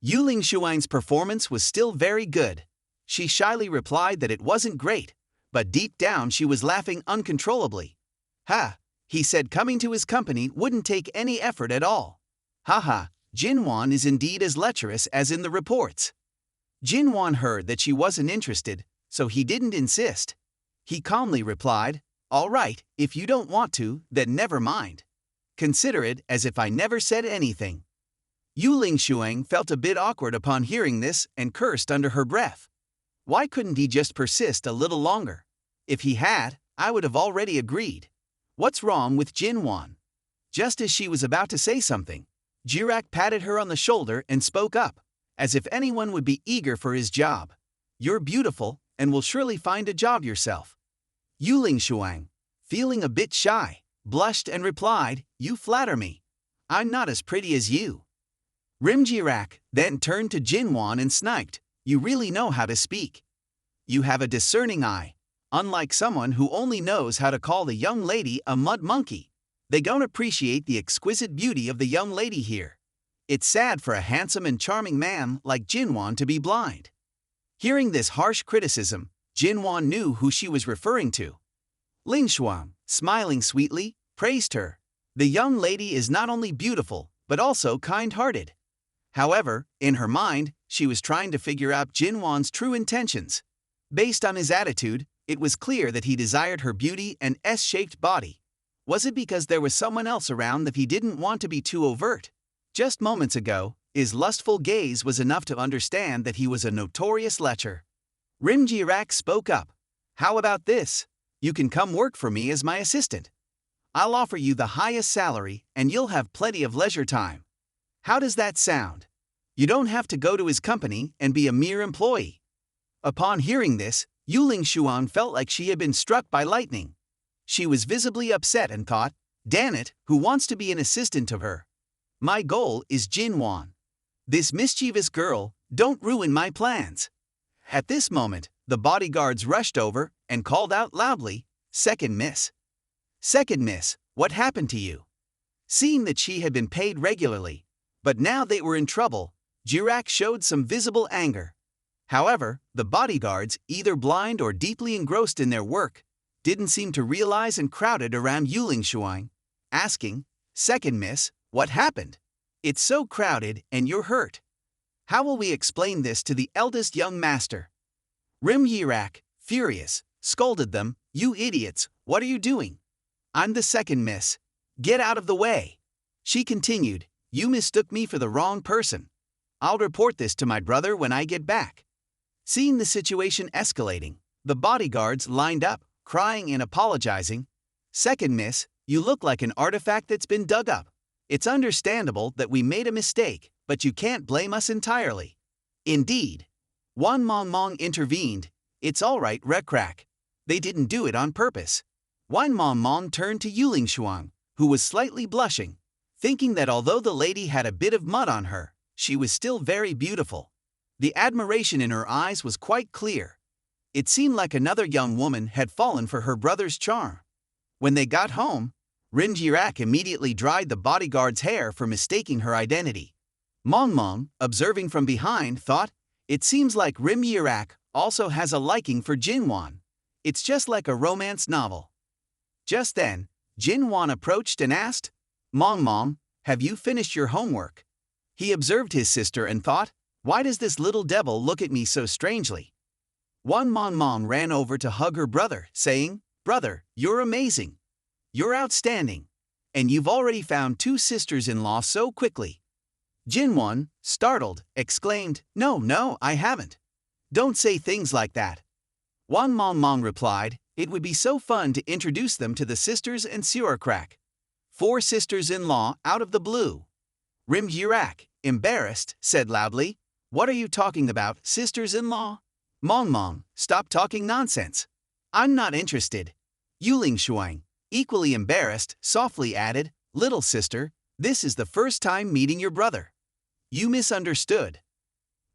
Yuling Shuang's performance was still very good. She shyly replied that it wasn't great, but deep down she was laughing uncontrollably. Ha, he said coming to his company wouldn't take any effort at all. Haha, Jinwan is indeed as lecherous as in the reports. Jinwan heard that she wasn't interested, so he didn't insist. He calmly replied, "All right, if you don't want to, then never mind. Consider it as if I never said anything." Yuling Shuang felt a bit awkward upon hearing this and cursed under her breath. Why couldn't he just persist a little longer? If he had, I would have already agreed. What's wrong with Jinwan? Just as she was about to say something, Jirak patted her on the shoulder and spoke up, as if anyone would be eager for his job. "You're beautiful, and will surely find a job yourself." Yuling Shuang, feeling a bit shy, blushed and replied, "You flatter me. I'm not as pretty as you." Jirak then turned to Jinwan and sniped, "You really know how to speak. You have a discerning eye, unlike someone who only knows how to call the young lady a mud monkey. They don't appreciate the exquisite beauty of the young lady here. It's sad for a handsome and charming man like Jinwan to be blind." Hearing this harsh criticism, Jinwan knew who she was referring to. Ling Shuang, smiling sweetly, praised her. The young lady is not only beautiful, but also kind-hearted. However, in her mind, she was trying to figure out Jinwan's true intentions. Based on his attitude, it was clear that he desired her beauty and S-shaped body. Was it because there was someone else around that he didn't want to be too overt? Just moments ago, his lustful gaze was enough to understand that he was a notorious lecher. Jirak spoke up. "How about this? You can come work for me as my assistant. I'll offer you the highest salary and you'll have plenty of leisure time. How does that sound? You don't have to go to his company and be a mere employee." Upon hearing this, Yuling Shuang felt like she had been struck by lightning. She was visibly upset and thought, "Damn it, who wants to be an assistant of her? My goal is Jinwan. This mischievous girl, don't ruin my plans." At this moment, the bodyguards rushed over and called out loudly, "Second miss. Second miss, what happened to you?" Seeing that she had been paid regularly, but now they were in trouble, Jirak showed some visible anger. However, the bodyguards, either blind or deeply engrossed in their work, didn't seem to realize and crowded around Yuling Shuang, asking, "Second miss, what happened? It's so crowded and you're hurt. How will we explain this to the eldest young master?" Jirak, furious, scolded them, "You idiots, what are you doing? I'm the second miss. Get out of the way." She continued, "You mistook me for the wrong person. I'll report this to my brother when I get back." Seeing the situation escalating, the bodyguards lined up, crying and apologizing. "Second miss, you look like an artifact that's been dug up. It's understandable that we made a mistake, but you can't blame us entirely." Indeed. Wan Mong Mong intervened. "It's all right, Recrack. They didn't do it on purpose." Wan Mong Mong turned to Yuling Shuang, who was slightly blushing, thinking that although the lady had a bit of mud on her, she was still very beautiful. The admiration in her eyes was quite clear. It seemed like another young woman had fallen for her brother's charm. When they got home, Jirak immediately dried the bodyguard's hair for mistaking her identity. Mong Mong, observing from behind, thought, "It seems like Jirak also has a liking for Jinwan. It's just like a romance novel." Just then, Jinwan approached and asked, "Mong Mong, have you finished your homework?" He observed his sister and thought, "Why does this little devil look at me so strangely?" Wan Mong Mong ran over to hug her brother, saying, "Brother, you're amazing. You're outstanding. And you've already found 2 sisters-in-law so quickly." Jinwan, startled, exclaimed, No, I haven't. Don't say things like that." Wan Mong Mong replied, "It would be so fun to introduce them to the sisters and Surakrak." 4 sisters-in-law out of the blue. Jirak, embarrassed, said loudly, "What are you talking about, sisters-in-law? Mong Mong, stop talking nonsense. I'm not interested." Yuling Shuang, equally embarrassed, softly added, "Little sister, this is the first time meeting your brother. You misunderstood."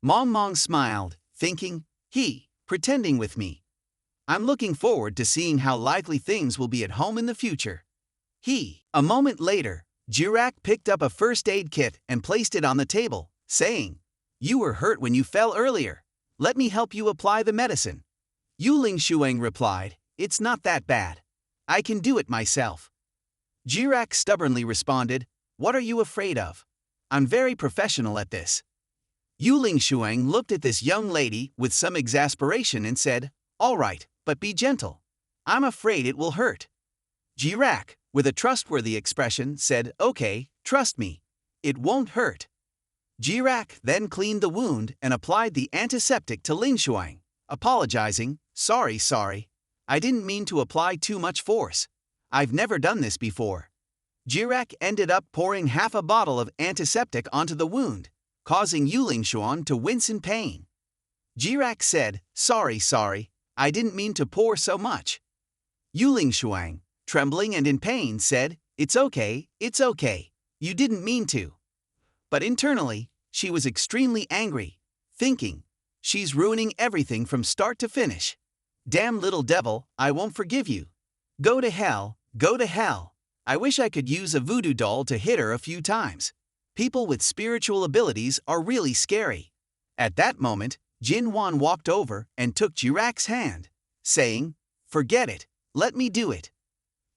Mong Mong smiled, thinking, pretending with me. I'm looking forward to seeing how lively things will be at home in the future. A moment later, Jirak picked up a first aid kit and placed it on the table, saying, You were hurt when you fell earlier. Let me help you apply the medicine. Yu Lingshuang replied, It's not that bad. I can do it myself. Jirak stubbornly responded, What are you afraid of? I'm very professional at this. Yu Lingshuang looked at this young lady with some exasperation and said, All right, but be gentle. I'm afraid it will hurt. Jirak, with a trustworthy expression, said, Okay, trust me. It won't hurt. Jirak then cleaned the wound and applied the antiseptic to Lingshuang, apologizing, Sorry. I didn't mean to apply too much force. I've never done this before. Jirak ended up pouring half a bottle of antiseptic onto the wound, causing Yu Lingshuang to wince in pain. Jirak said, Sorry, I didn't mean to pour so much. Yu Lingshuang, trembling and in pain, said, It's okay. You didn't mean to. But internally, she was extremely angry, thinking, She's ruining everything from start to finish. Damn little devil, I won't forgive you. Go to hell. I wish I could use a voodoo doll to hit her a few times. People with spiritual abilities are really scary. At that moment, Jin Wan walked over and took Jirak's hand, saying, Forget it, let me do it.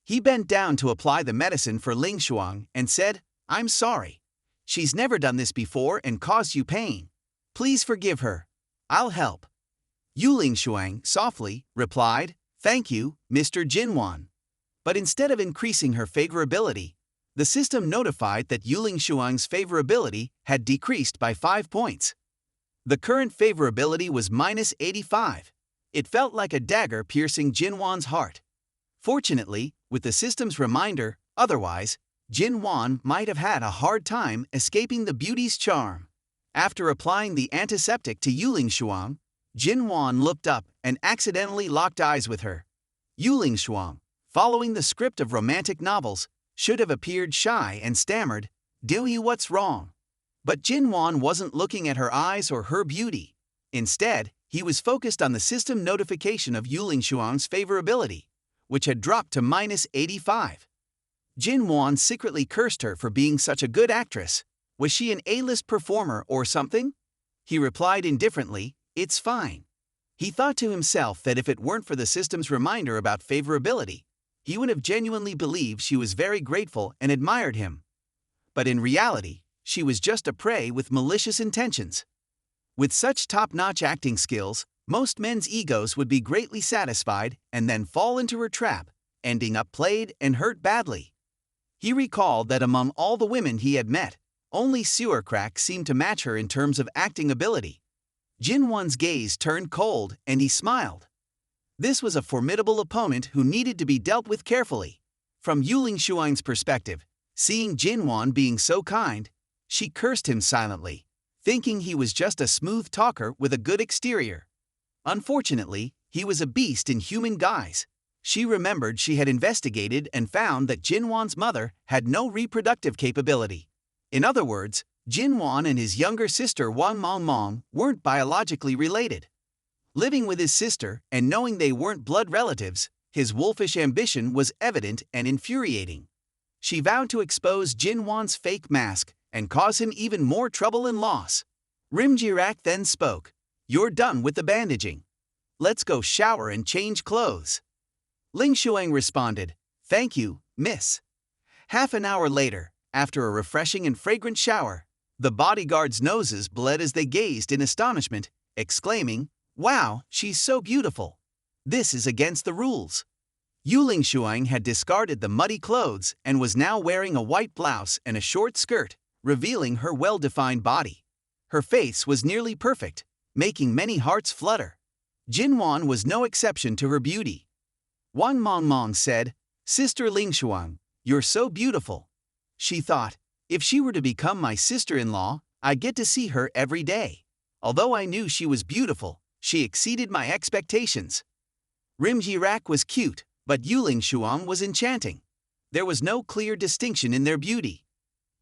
He bent down to apply the medicine for Lingshuang and said, I'm sorry. She's never done this before and caused you pain. Please forgive her. I'll help. Yu Lingshuang softly replied, Thank you, Mr. Jinwan. But instead of increasing her favorability, the system notified that Yu Lingshuang's favorability had decreased by 5 points. The current favorability was -85. It felt like a dagger piercing Jinwan's heart. Fortunately, with the system's reminder, otherwise, Jinwan might have had a hard time escaping the beauty's charm. After applying the antiseptic to Yu Lingshuang, Jinwan looked up and accidentally locked eyes with her. Yu Lingshuang, following the script of romantic novels, should have appeared shy and stammered, Dewey, what's wrong? But Jinwan wasn't looking at her eyes or her beauty. Instead, he was focused on the system notification of Yu Lingshuang's favorability, which had dropped to -85. Jinwan secretly cursed her for being such a good actress. Was she an A-list performer or something? He replied indifferently, It's fine. He thought to himself that if it weren't for the system's reminder about favorability, he would have genuinely believed she was very grateful and admired him. But in reality, she was just a prey with malicious intentions. With such top-notch acting skills, most men's egos would be greatly satisfied and then fall into her trap, ending up played and hurt badly. He recalled that among all the women he had met, only Sewercrack seemed to match her in terms of acting ability. Jinwan's gaze turned cold and he smiled. This was a formidable opponent who needed to be dealt with carefully. From Yu Lingshuang's perspective, seeing Jinwan being so kind, she cursed him silently, thinking he was just a smooth talker with a good exterior. Unfortunately, he was a beast in human guise. She remembered she had investigated and found that Jinwan's mother had no reproductive capability. In other words, Jinwan and his younger sister Wang Mongmong weren't biologically related. Living with his sister and knowing they weren't blood relatives, his wolfish ambition was evident and infuriating. She vowed to expose Jinwan's fake mask and cause him even more trouble and loss. Rimjirak then spoke, You're done with the bandaging. Let's go shower and change clothes. Lingshuang responded, Thank you, miss. Half an hour later, after a refreshing and fragrant shower, the bodyguards' noses bled as they gazed in astonishment, exclaiming, Wow, she's so beautiful. This is against the rules. Yu Lingshuang had discarded the muddy clothes and was now wearing a white blouse and a short skirt, revealing her well-defined body. Her face was nearly perfect, making many hearts flutter. Jinwan was no exception to her beauty. Wang Mongmong said, Sister Lingshuang, you're so beautiful. She thought, if she were to become my sister-in-law, I'd get to see her every day. Although I knew she was beautiful, she exceeded my expectations. Rimjirak was cute, but Yu Lingshuang was enchanting. There was no clear distinction in their beauty.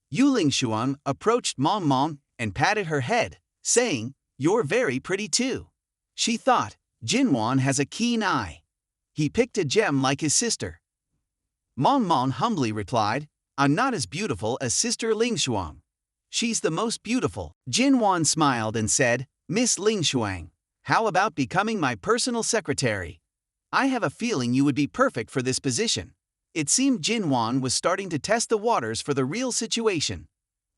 Yu Lingshuang approached Mongmong and patted her head, saying, You're very pretty too. She thought, Jinwan has a keen eye. He picked a gem like his sister. Mongmong humbly replied, I'm not as beautiful as Sister Lingshuang. She's the most beautiful. Jinwan smiled and said, Miss Ling Shuang, how about becoming my personal secretary? I have a feeling you would be perfect for this position. It seemed Jinwan was starting to test the waters for the real situation.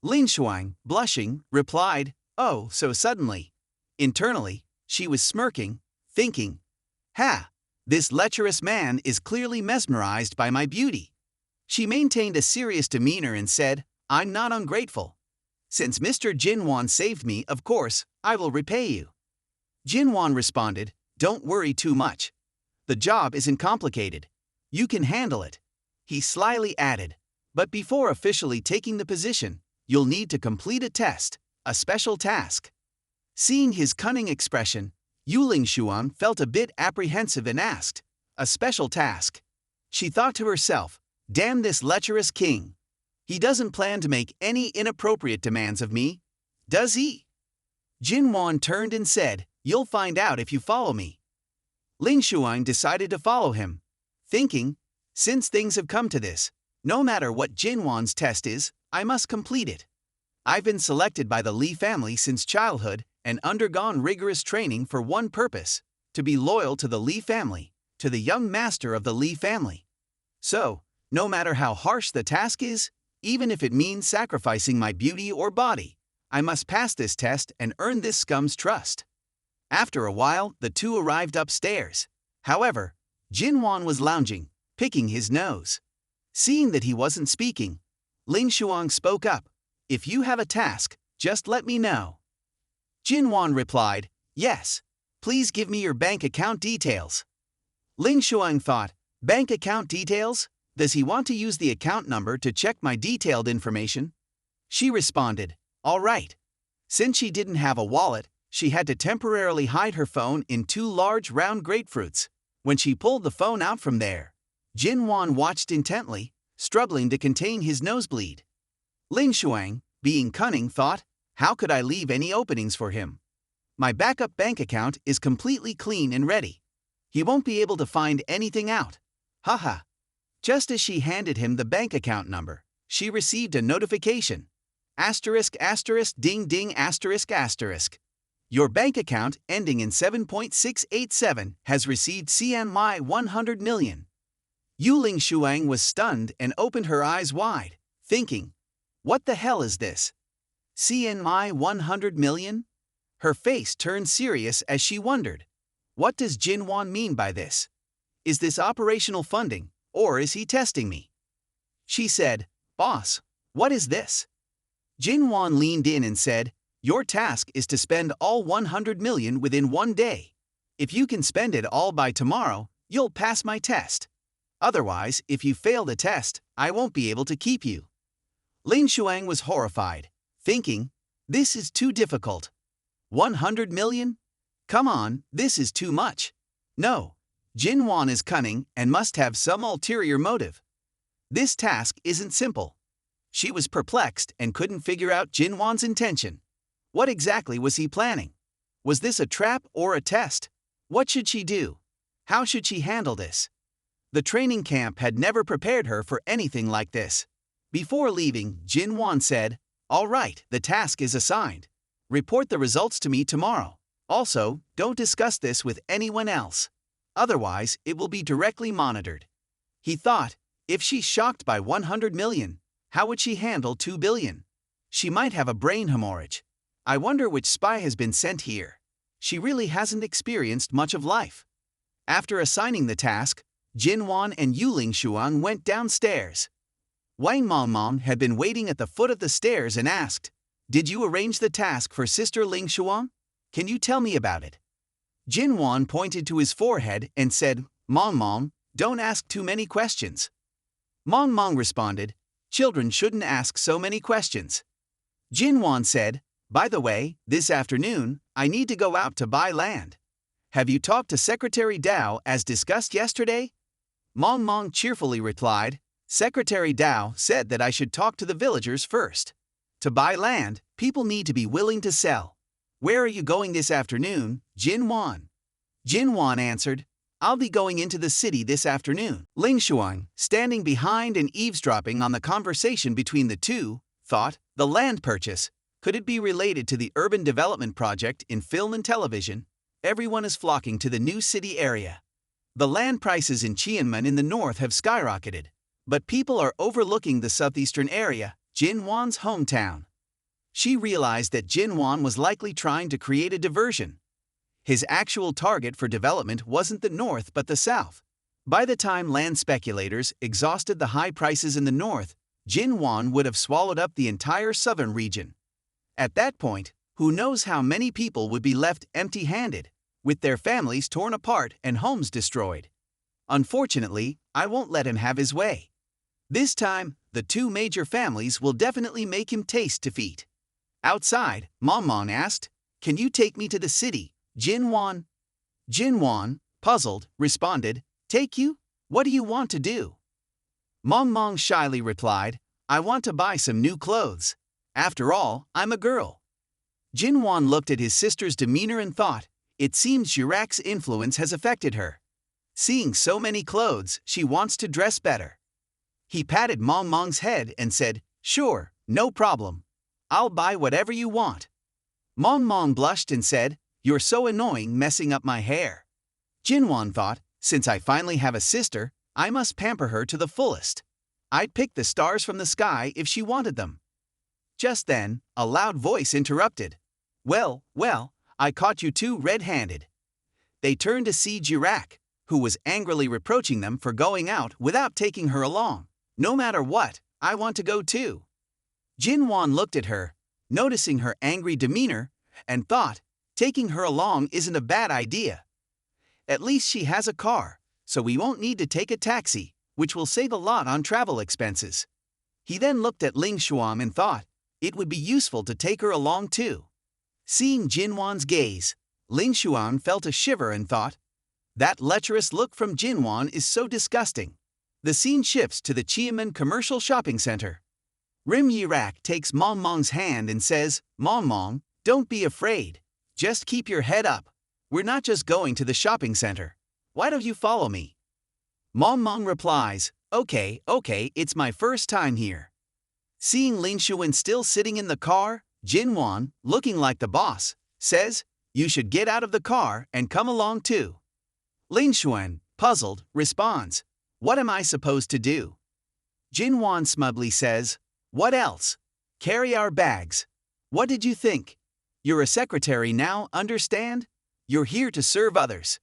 Ling Shuang, blushing, replied, oh, so suddenly. Internally, she was smirking, thinking, ha, this lecherous man is clearly mesmerized by my beauty. She maintained a serious demeanor and said, I'm not ungrateful. Since Mr. Jinwan saved me, of course, I will repay you. Jinwan responded, don't worry too much. The job isn't complicated. You can handle it. He slyly added, but before officially taking the position, you'll need to complete a test, a special task. Seeing his cunning expression, Yuling Xuan felt a bit apprehensive and asked, a special task? She thought to herself, damn this lecherous king. He doesn't plan to make any inappropriate demands of me, does he? Jinwan turned and said, you'll find out if you follow me. Ling Xuan decided to follow him, thinking, since things have come to this, no matter what Jinwan's test is, I must complete it. I've been selected by the Li family since childhood and undergone rigorous training for one purpose, to be loyal to the Li family, to the young master of the Li family. So, no matter how harsh the task is, even if it means sacrificing my beauty or body, I must pass this test and earn this scum's trust. After a while, the two arrived upstairs. However, Jinwan was lounging, picking his nose. Seeing that he wasn't speaking, Ling Xuang spoke up, if you have a task, just let me know. Jinwan replied, yes, please give me your bank account details. Ling Xuang thought, bank account details? Does he want to use the account number to check my detailed information? She responded, all right. Since she didn't have a wallet, she had to temporarily hide her phone in 2 large round grapefruits. When she pulled the phone out from there, Jinwan watched intently, struggling to contain his nosebleed. Ling Xuang, being cunning, thought, how could I leave any openings for him? My backup bank account is completely clean and ready. He won't be able to find anything out. Haha. Just as she handed him the bank account number, she received a notification. Asterisk asterisk ding ding asterisk asterisk. Your bank account ending in 7.687 has received CNY 100 million. Yuling Shuang was stunned and opened her eyes wide, thinking, what the hell is this? CNY 100 million? Her face turned serious as she wondered, what does Jinwan mean by this? Is this operational funding, or is he testing me? She said, boss, what is this? Jinwan leaned in and said, your task is to spend all 100 million within 1 day. If you can spend it all by tomorrow, you'll pass my test. Otherwise, if you fail the test, I won't be able to keep you. Ling Xuang was horrified, thinking, this is too difficult. 100 million? Come on, this is too much. No, Jinwan is cunning and must have some ulterior motive. This task isn't simple. She was perplexed and couldn't figure out Jinwan's intention. What exactly was he planning? Was this a trap or a test? What should she do? How should she handle this? The training camp had never prepared her for anything like this. Before leaving, Jinwan said, all right, the task is assigned. Report the results to me tomorrow. Also, don't discuss this with anyone else. Otherwise, it will be directly monitored. He thought, if she's shocked by 100 million, how would she handle 2 billion? She might have a brain hemorrhage. I wonder which spy has been sent here. She really hasn't experienced much of life. After assigning the task, Jinwan and Yuling Xuan went downstairs. Wang Mongmong had been waiting at the foot of the stairs and asked, did you arrange the task for Sister Ling Xuan? Can you tell me about it? Jinwan pointed to his forehead and said, Mongmong, don't ask too many questions. Mongmong responded, children shouldn't ask so many questions. Jinwan said, by the way, this afternoon, I need to go out to buy land. Have you talked to Secretary Dao as discussed yesterday? Mongmong cheerfully replied, Secretary Dao said that I should talk to the villagers first. To buy land, people need to be willing to sell. Where are you going this afternoon, Jinwan? Jinwan answered, I'll be going into the city this afternoon. Ling Xuang, standing behind and eavesdropping on the conversation between the two, thought, the land purchase. Could it be related to the urban development project in film and television? Everyone is flocking to the new city area. The land prices in Chianmen in the north have skyrocketed, but people are overlooking the southeastern area, Jinwan's hometown. She realized that Jinwan was likely trying to create a diversion. His actual target for development wasn't the north but the south. By the time land speculators exhausted the high prices in the north, Jinwan would have swallowed up the entire southern region. At that point, who knows how many people would be left empty-handed, with their families torn apart and homes destroyed. Unfortunately, I won't let him have his way. This time, the two major families will definitely make him taste defeat. Outside, Manhwa asked, "Can you take me to the city, Jinwan?" Jinwan, puzzled, responded, "Take you? What do you want to do?" Manhwa shyly replied, "I want to buy some new clothes. After all, I'm a girl." Jinwan looked at his sister's demeanor and thought, it seems Jirak's influence has affected her. Seeing so many clothes, she wants to dress better. He patted Manhwa's head and said, "Sure, no problem. I'll buy whatever you want." Manhwa blushed and said, "You're so annoying messing up my hair." Jinwan thought, since I finally have a sister, I must pamper her to the fullest. I'd pick the stars from the sky if she wanted them. Just then, a loud voice interrupted. Well, I caught you two red-handed." They turned to see Jirak, who was angrily reproaching them for going out without taking her along. "No matter what, I want to go too." Jinwan looked at her, noticing her angry demeanor, and thought, taking her along isn't a bad idea. At least she has a car, so we won't need to take a taxi, which will save a lot on travel expenses. He then looked at Ling Xuan and thought, it would be useful to take her along too. Seeing Jinwan's gaze, Ling Xuan felt a shiver and thought, that lecherous look from Jinwan is so disgusting. The scene shifts to the Chiamen Commercial Shopping Center. Rim Yirak takes Manhwa's hand and says, "Manhwa, don't be afraid. Just keep your head up. We're not just going to the shopping center. Why don't you follow me?" Manhwa replies, Okay, it's my first time here." Seeing Ling Xuan still sitting in the car, Jinwan, looking like the boss, says, "You should get out of the car and come along too." Ling Xuan, puzzled, responds, "What am I supposed to do?" Jinwan smugly says, "What else? Carry our bags. What did you think? You're a secretary now, understand? You're here to serve others."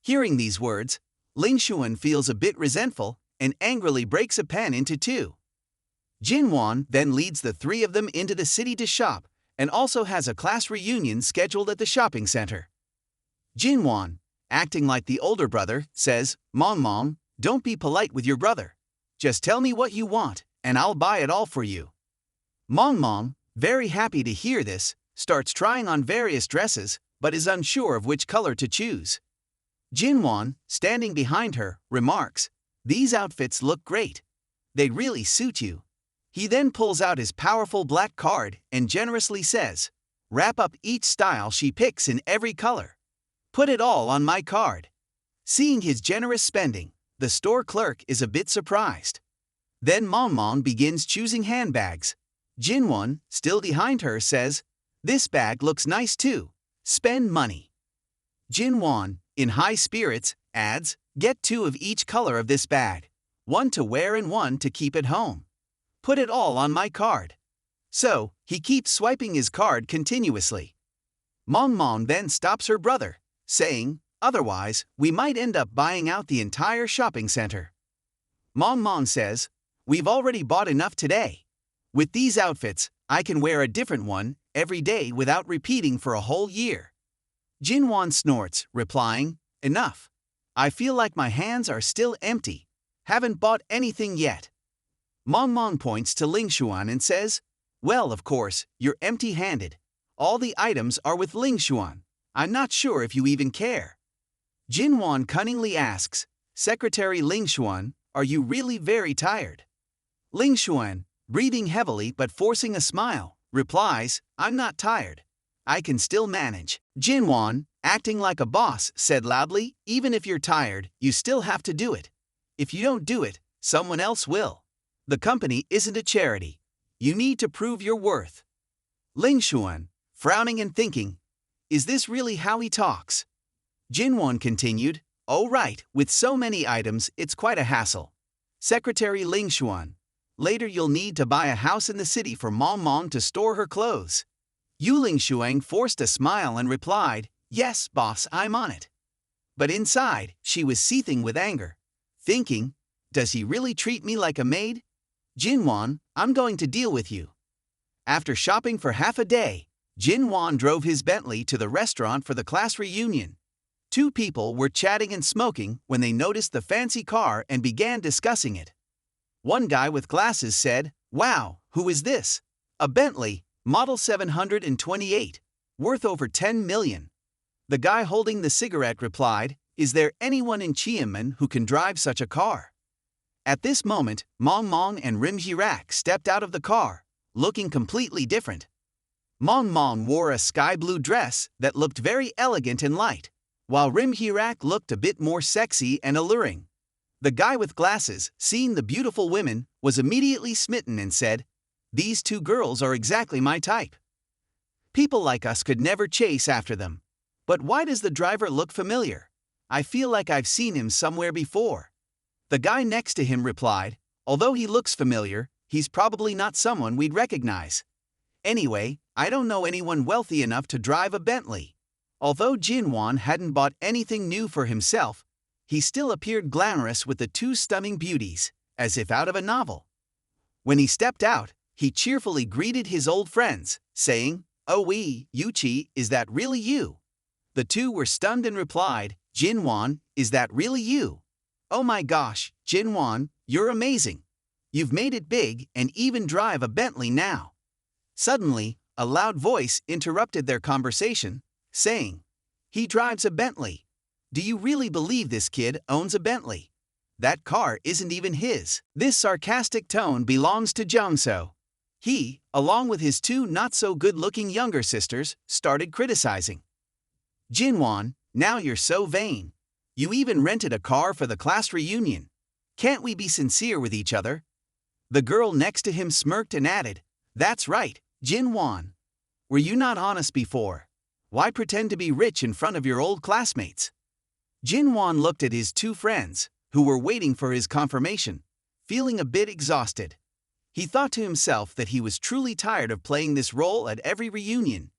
Hearing these words, Ling Xuan feels a bit resentful and angrily breaks a pen into two. Jinwan then leads the three of them into the city to shop and also has a class reunion scheduled at the shopping center. Jinwan, acting like the older brother, says, "Manhwa, don't be polite with your brother. Just tell me what you want, and I'll buy it all for you." Manhwa, very happy to hear this, starts trying on various dresses, but is unsure of which color to choose. Jinwan, standing behind her, remarks, "These outfits look great. They really suit you." He then pulls out his powerful black card and generously says, "Wrap up each style she picks in every color. Put it all on my card." Seeing his generous spending, the store clerk is a bit surprised. Then Manhwa begins choosing handbags. Jinwan, still behind her, says, "This bag looks nice too. Spend money." Jinwan, in high spirits, adds, "Get 2 of each color of this bag. 1 to wear and 1 to keep at home. Put it all on my card." So, he keeps swiping his card continuously. Manhwa then stops her brother, saying, "Otherwise, we might end up buying out the entire shopping center." Manhwa says, "We've already bought enough today. With these outfits, I can wear a different one every day without repeating for a whole year." Jinwan snorts, replying, "Enough. I feel like my hands are still empty. Haven't bought anything yet." Manhwa points to Ling Xuan and says, "Well, of course, you're empty-handed. All the items are with Ling Xuan. I'm not sure if you even care." Jinwan cunningly asks, "Secretary Ling Xuan, are you really very tired?" Ling Xuan, breathing heavily but forcing a smile, replies, "I'm not tired. I can still manage." Jinwan, acting like a boss, said loudly, "Even if you're tired, you still have to do it. If you don't do it, someone else will. The company isn't a charity. You need to prove your worth. Ling Xuan, frowning and thinking, is this really how he talks? Jinwon continued, oh right, with so many items it's quite a hassle. Secretary Ling Xuan, later you'll need to buy a house in the city for Mom Mom to store her clothes. Yu Ling Xuang forced a smile and replied, yes, boss, I'm on it. But inside, she was seething with anger, thinking, does he really treat me like a maid? Jinwon, I'm going to deal with you. After shopping for half a day, Jinwon drove his Bentley to the restaurant for the class reunion. Two people were chatting and smoking when they noticed the fancy car and began discussing it. One guy with glasses said, wow, who is this? A Bentley, model 728, worth over 10 million. The guy holding the cigarette replied, is there anyone in Chiamen who can drive such a car? At this moment, Mong Mong and Rim Jirak stepped out of the car, looking completely different. Mong Mong wore a sky blue dress that looked very elegant and light, while Rim Jirak looked a bit more sexy and alluring. The guy with glasses, seeing the beautiful women, was immediately smitten and said, these two girls are exactly my type. People like us could never chase after them. But why does the driver look familiar? I feel like I've seen him somewhere before. The guy next to him replied, although he looks familiar, he's probably not someone we'd recognize. Anyway, I don't know anyone wealthy enough to drive a Bentley. Although Jinwon hadn't bought anything new for himself, he still appeared glamorous with the two stunning beauties, as if out of a novel. When he stepped out, he cheerfully greeted his old friends, saying, oh Yuchi, is that really you? The two were stunned and replied, Jinwon, is that really you? Oh my gosh, Jinwon, you're amazing. You've made it big and even drive a Bentley now. Suddenly, a loud voice interrupted their conversation, saying, he drives a Bentley. Do you really believe this kid owns a Bentley? That car isn't even his. This sarcastic tone belongs to Jungso. He, along with his two not-so-good-looking younger sisters, started criticizing. Jinwon, now you're so vain. You even rented a car for the class reunion. Can't we be sincere with each other? The girl next to him smirked and added, that's right, Jinwon. Were you not honest before? Why pretend to be rich in front of your old classmates? Jinwon looked at his two friends, who were waiting for his confirmation, feeling a bit exhausted. He thought to himself that he was truly tired of playing this role at every reunion.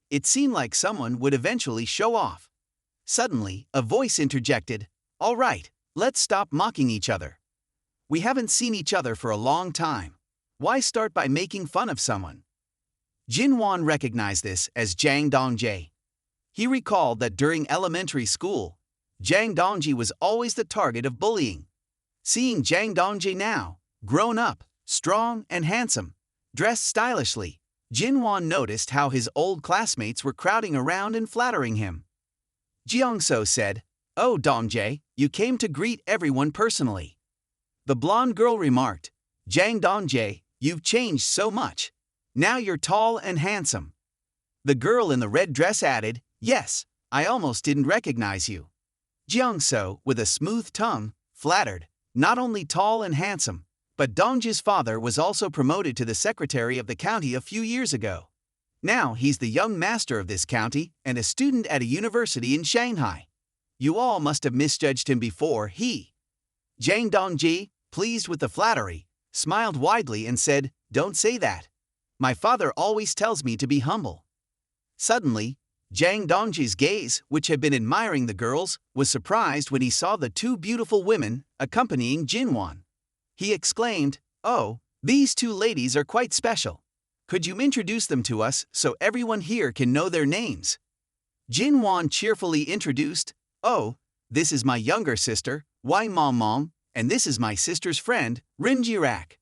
It seemed like someone would eventually show off. Suddenly, a voice interjected, all right, let's stop mocking each other. We haven't seen each other for a long time. Why start by making fun of someone? Jinwon recognized this as Jang Dongjae. He recalled that during elementary school, Jang Dongji was always the target of bullying. Seeing Jang Dongjae now, grown up, strong and handsome, dressed stylishly, Jinwon noticed how his old classmates were crowding around and flattering him. Jeongso said, oh Dongjae, you came to greet everyone personally. The blonde girl remarked, Jang Dongjae, you've changed so much. Now you're tall and handsome. The girl in the red dress added, yes, I almost didn't recognize you. Jeongso, with a smooth tongue, flattered, not only tall and handsome, but Dongjae's father was also promoted to the secretary of the county a few years ago. Now he's the young master of this county and a student at a university in Shanghai. You all must have misjudged him before. Jang Dongji, pleased with the flattery, smiled widely and said, don't say that. My father always tells me to be humble. Suddenly, Jang Dongji's gaze, which had been admiring the girls, was surprised when he saw the two beautiful women accompanying Jinwon. He exclaimed, oh, these two ladies are quite special. Could you introduce them to us so everyone here can know their names? Jinwon cheerfully introduced, oh, this is my younger sister, Wai Mong Mong, and this is my sister's friend, Rim Jirak.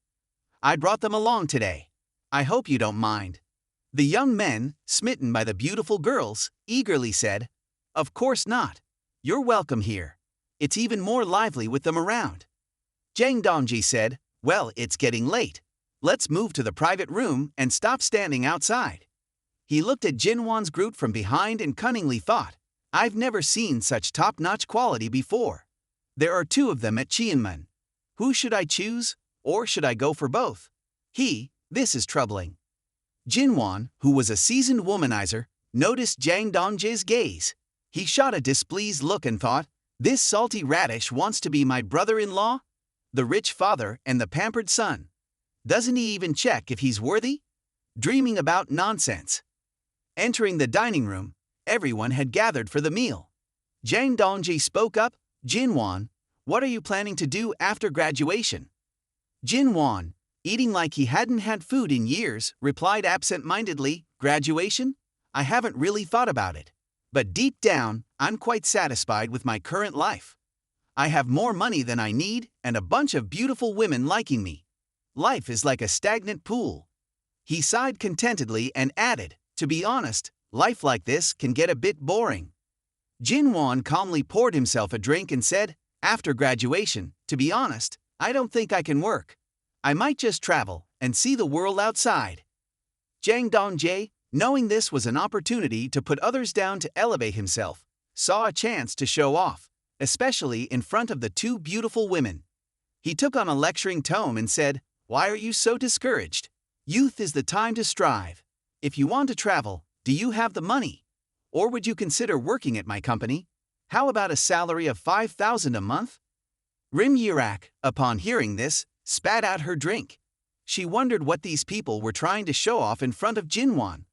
I brought them along today. I hope you don't mind. The young men, smitten by the beautiful girls, eagerly said, of course not. You're welcome here. It's even more lively with them around. Jang Dongji said, well, it's getting late. Let's move to the private room and stop standing outside. He looked at Jinwon's group from behind and cunningly thought, I've never seen such top-notch quality before. There are two of them at Chianmen. Who should I choose, or should I go for both? This is troubling. Jinwon, who was a seasoned womanizer, noticed Jang Dongjae's gaze. He shot a displeased look and thought, this salty radish wants to be my brother-in-law? The rich father and the pampered son. Doesn't he even check if he's worthy? Dreaming about nonsense. Entering the dining room, everyone had gathered for the meal. Jang Dongjae spoke up, Jinwon, what are you planning to do after graduation? Jinwon, eating like he hadn't had food in years, replied absent-mindedly, graduation? I haven't really thought about it. But deep down, I'm quite satisfied with my current life. I have more money than I need and a bunch of beautiful women liking me. Life is like a stagnant pool. He sighed contentedly and added, to be honest, life like this can get a bit boring. Jinwon calmly poured himself a drink and said, after graduation, to be honest, I don't think I can work. I might just travel and see the world outside. Jang Dongjae, knowing this was an opportunity to put others down to elevate himself, saw a chance to show off, especially in front of the two beautiful women. He took on a lecturing tone and said, why are you so discouraged? Youth is the time to strive. If you want to travel, do you have the money? Or would you consider working at my company? How about a salary of 5,000 a month? Rim Yirak, upon hearing this, spat out her drink. She wondered what these people were trying to show off in front of Jinwon.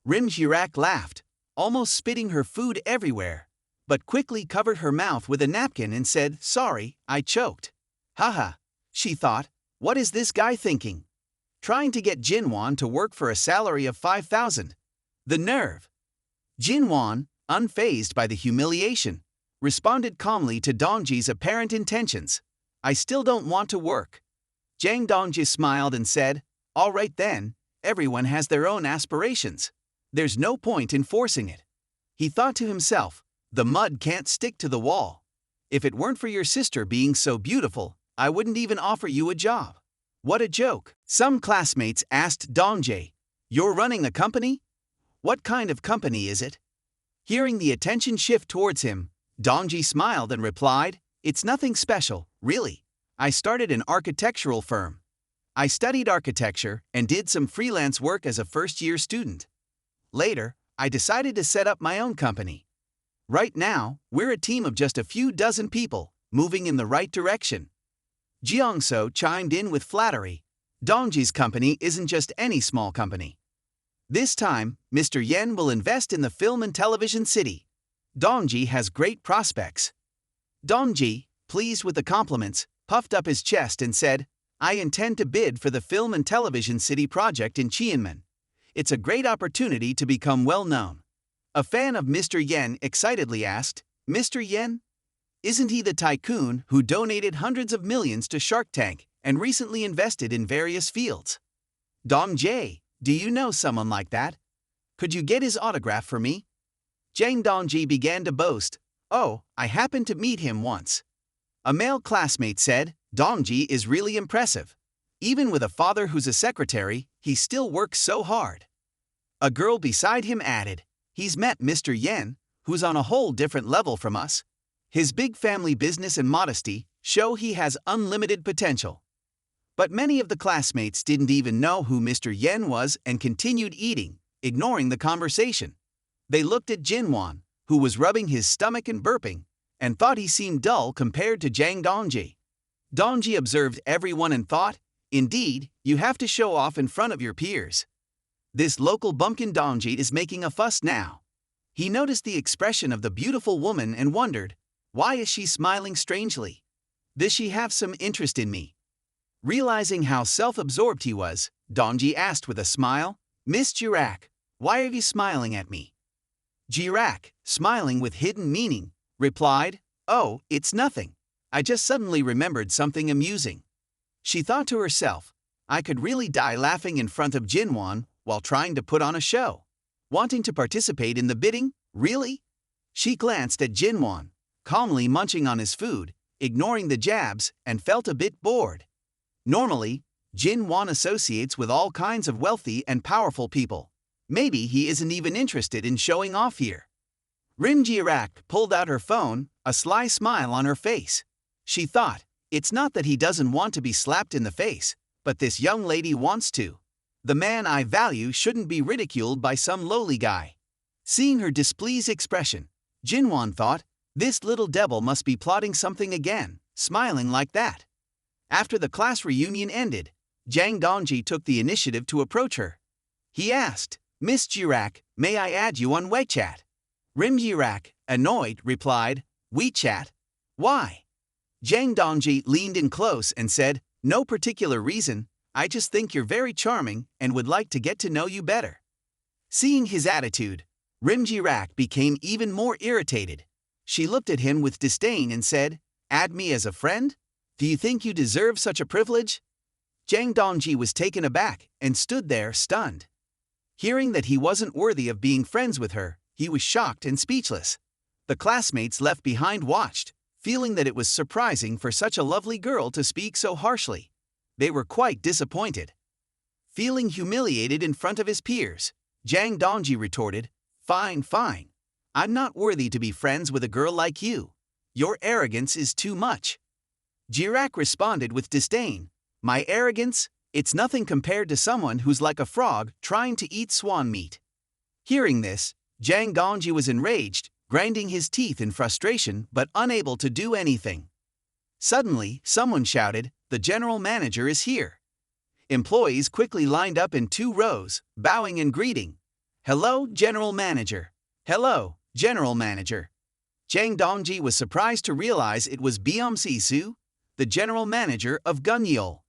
Rim Yirak laughed, almost spitting her food everywhere, but quickly covered her mouth with a napkin and said, sorry, I choked. Haha, she thought, what is this guy thinking? Trying to get Jinwon to work for a salary of 5,000. The nerve! Jinwon, unfazed by the humiliation, responded calmly to Dongji's apparent intentions. I still don't want to work. Jang Dongji smiled and said, all right then, everyone has their own aspirations. There's no point in forcing it. He thought to himself, the mud can't stick to the wall. If it weren't for your sister being so beautiful, I wouldn't even offer you a job. What a joke. Some classmates asked Dongjae, you're running a company? What kind of company is it? Hearing the attention shift towards him, Dongjae smiled and replied, it's nothing special, really. I started an architectural firm. I studied architecture and did some freelance work as a first-year student. Later, I decided to set up my own company. Right now, we're a team of just a few dozen people, moving in the right direction. Jeongso chimed in with flattery. Dongji's company isn't just any small company. This time, Mr. Yen will invest in the film and television city. Dongji has great prospects. Dongji, pleased with the compliments, puffed up his chest and said, I intend to bid for the film and television city project in Cheonman. It's a great opportunity to become well known. A fan of Mr. Yen excitedly asked, Mr. Yen? Isn't he the tycoon who donated hundreds of millions to Shark Tank and recently invested in various fields? Dongjae, do you know someone like that? Could you get his autograph for me? Jang Dongji began to boast, oh, I happened to meet him once. A male classmate said, Dongji is really impressive. Even with a father who's a secretary, he still works so hard. A girl beside him added, he's met Mr. Yen, who's on a whole different level from us. His big family business and modesty show he has unlimited potential. But many of the classmates didn't even know who Mr. Yen was and continued eating, ignoring the conversation. They looked at Jinwon, who was rubbing his stomach and burping, and thought he seemed dull compared to Jang Dongji. Dongji observed everyone and thought, indeed, you have to show off in front of your peers. This local bumpkin Dongji is making a fuss now. He noticed the expression of the beautiful woman and wondered, why is she smiling strangely? Does she have some interest in me? Realizing how self-absorbed he was, Dongji asked with a smile, Miss Jirak, why are you smiling at me? Jirak, smiling with hidden meaning, replied, oh, it's nothing. I just suddenly remembered something amusing. She thought to herself, I could really die laughing in front of Jinwon while trying to put on a show. Wanting to participate in the bidding? Really? She glanced at Jinwon, calmly munching on his food, ignoring the jabs, and felt a bit bored. Normally, Jinwon associates with all kinds of wealthy and powerful people. Maybe he isn't even interested in showing off here. Rim Jirak pulled out her phone, a sly smile on her face. She thought, it's not that he doesn't want to be slapped in the face, but this young lady wants to. The man I value shouldn't be ridiculed by some lowly guy. Seeing her displeased expression, Jinwon thought, this little devil must be plotting something again, smiling like that. After the class reunion ended, Jang Dongji took the initiative to approach her. He asked, Miss Jirak, may I add you on WeChat? Rim Jirak, annoyed, replied, WeChat? Why? Jang Dongji leaned in close and said, no particular reason, I just think you're very charming and would like to get to know you better. Seeing his attitude, Rim Jirak became even more irritated. She looked at him with disdain and said, add me as a friend? Do you think you deserve such a privilege? Jang Dongji was taken aback and stood there stunned. Hearing that he wasn't worthy of being friends with her, he was shocked and speechless. The classmates left behind watched, feeling that it was surprising for such a lovely girl to speak so harshly. They were quite disappointed. Feeling humiliated in front of his peers, Jang Dongji retorted, fine, fine. I'm not worthy to be friends with a girl like you. Your arrogance is too much. Jirak responded with disdain, my arrogance? It's nothing compared to someone who's like a frog trying to eat swan meat. Hearing this, Jang Dongji was enraged, grinding his teeth in frustration but unable to do anything. Suddenly, someone shouted, the general manager is here. Employees quickly lined up in 2 rows, bowing and greeting. Hello, general manager. Hello, general manager. Jang Dongji was surprised to realize it was Byum Si-soo, the general manager of Gunyol.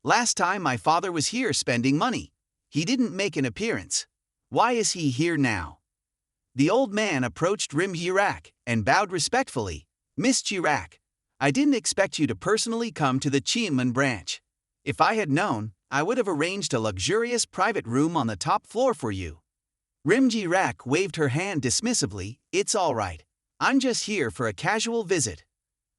Last time my father was here spending money. He didn't make an appearance. Why is he here now? The old man approached Rim Jirak and bowed respectfully. Miss Jirak, I didn't expect you to personally come to the Cheonman branch. If I had known, I would have arranged a luxurious private room on the top floor for you. Rim Jirak waved her hand dismissively, it's all right. I'm just here for a casual visit.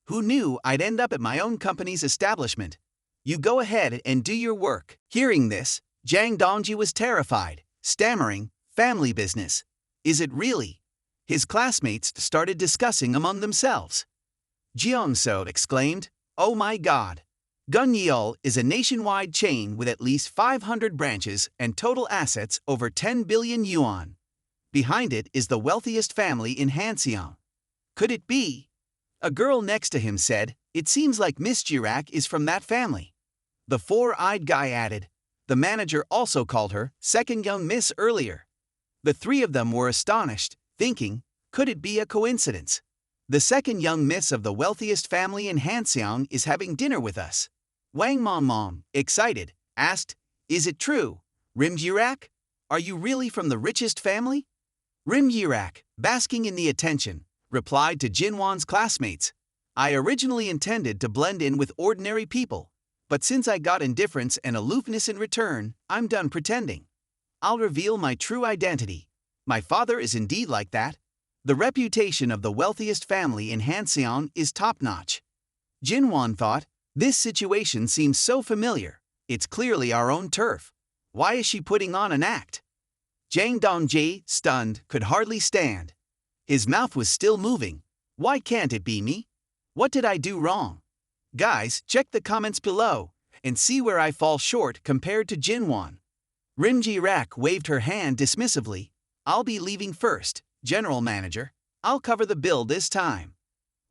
Who knew I'd end up at my own company's establishment? You go ahead and do your work. Hearing this, Jang Dongji was terrified, stammering, family business. Is it really? His classmates started discussing among themselves. Jeong-so exclaimed, oh my god. Gunyol is a nationwide chain with at least 500 branches and total assets over 10 billion yuan. Behind it is the wealthiest family in Hanseong. Could it be? A girl next to him said, it seems like Miss Jirak is from that family. The 4-eyed guy added. The manager also called her second young miss earlier. The 3 of them were astonished, thinking, could it be a coincidence? The second young miss of the wealthiest family in Hanseong is having dinner with us. Wang Mom, excited, asked, is it true, Rim Jirak? Are you really from the richest family? Rim Jirak, basking in the attention, replied to Jinwon's classmates. I originally intended to blend in with ordinary people, but since I got indifference and aloofness in return, I'm done pretending. I'll reveal my true identity. My father is indeed like that. The reputation of the wealthiest family in Hanseong is top-notch. Jinwon thought, this situation seems so familiar. It's clearly our own turf. Why is she putting on an act? Jang Dongji, stunned, could hardly stand. His mouth was still moving. Why can't it be me? What did I do wrong? Guys, check the comments below and see where I fall short compared to Jinwon. Rim Jirak waved her hand dismissively. I'll be leaving first, general manager. I'll cover the bill this time.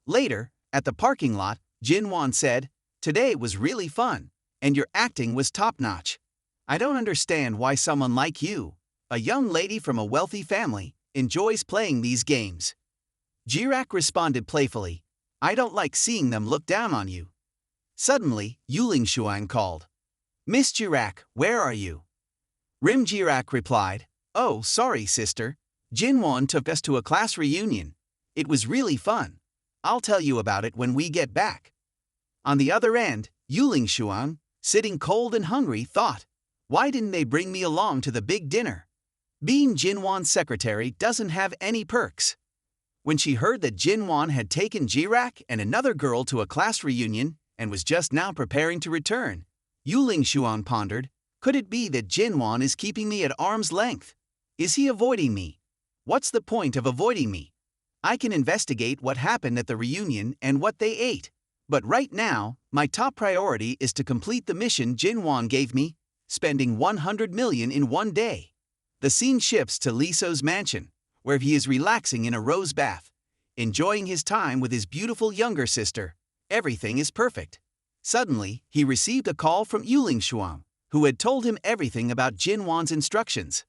Later, at the parking lot, Jinwon said, today was really fun, and your acting was top-notch. I don't understand why someone like you, a young lady from a wealthy family, enjoys playing these games. Jirak responded playfully, I don't like seeing them look down on you. Suddenly, Yuling Shuang called. Miss Jirak, where are you? Rim Jirak replied, oh, sorry sister. Jinwon took us to a class reunion. It was really fun. I'll tell you about it when we get back. On the other end, Yuling Shuang, sitting cold and hungry, thought, why didn't they bring me along to the big dinner? Being Jinwon's secretary doesn't have any perks. When she heard that Jinwon had taken Jirak and another girl to a class reunion and was just now preparing to return, Yuling Shuang pondered, could it be that Jinwon is keeping me at arm's length? Is he avoiding me? What's the point of avoiding me? I can investigate what happened at the reunion and what they ate. But right now, my top priority is to complete the mission Jinwon gave me spending 100 million in one day. The scene shifts to Liso's mansion, where he is relaxing in a rose bath, enjoying his time with his beautiful younger sister. Everything is perfect. Suddenly, he received a call from Yuling Shuang, who had told him everything about Jinwan's instructions.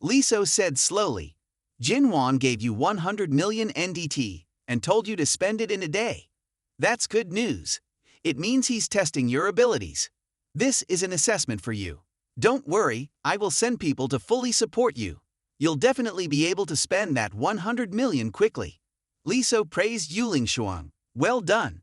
Liso said slowly, Jinwan gave you 100 million NDT and told you to spend it in a day. That's good news. It means he's testing your abilities. This is an assessment for you. Don't worry, I will send people to fully support you. You'll definitely be able to spend that 100 million quickly. Liso praised Yuling Shuang. Well done.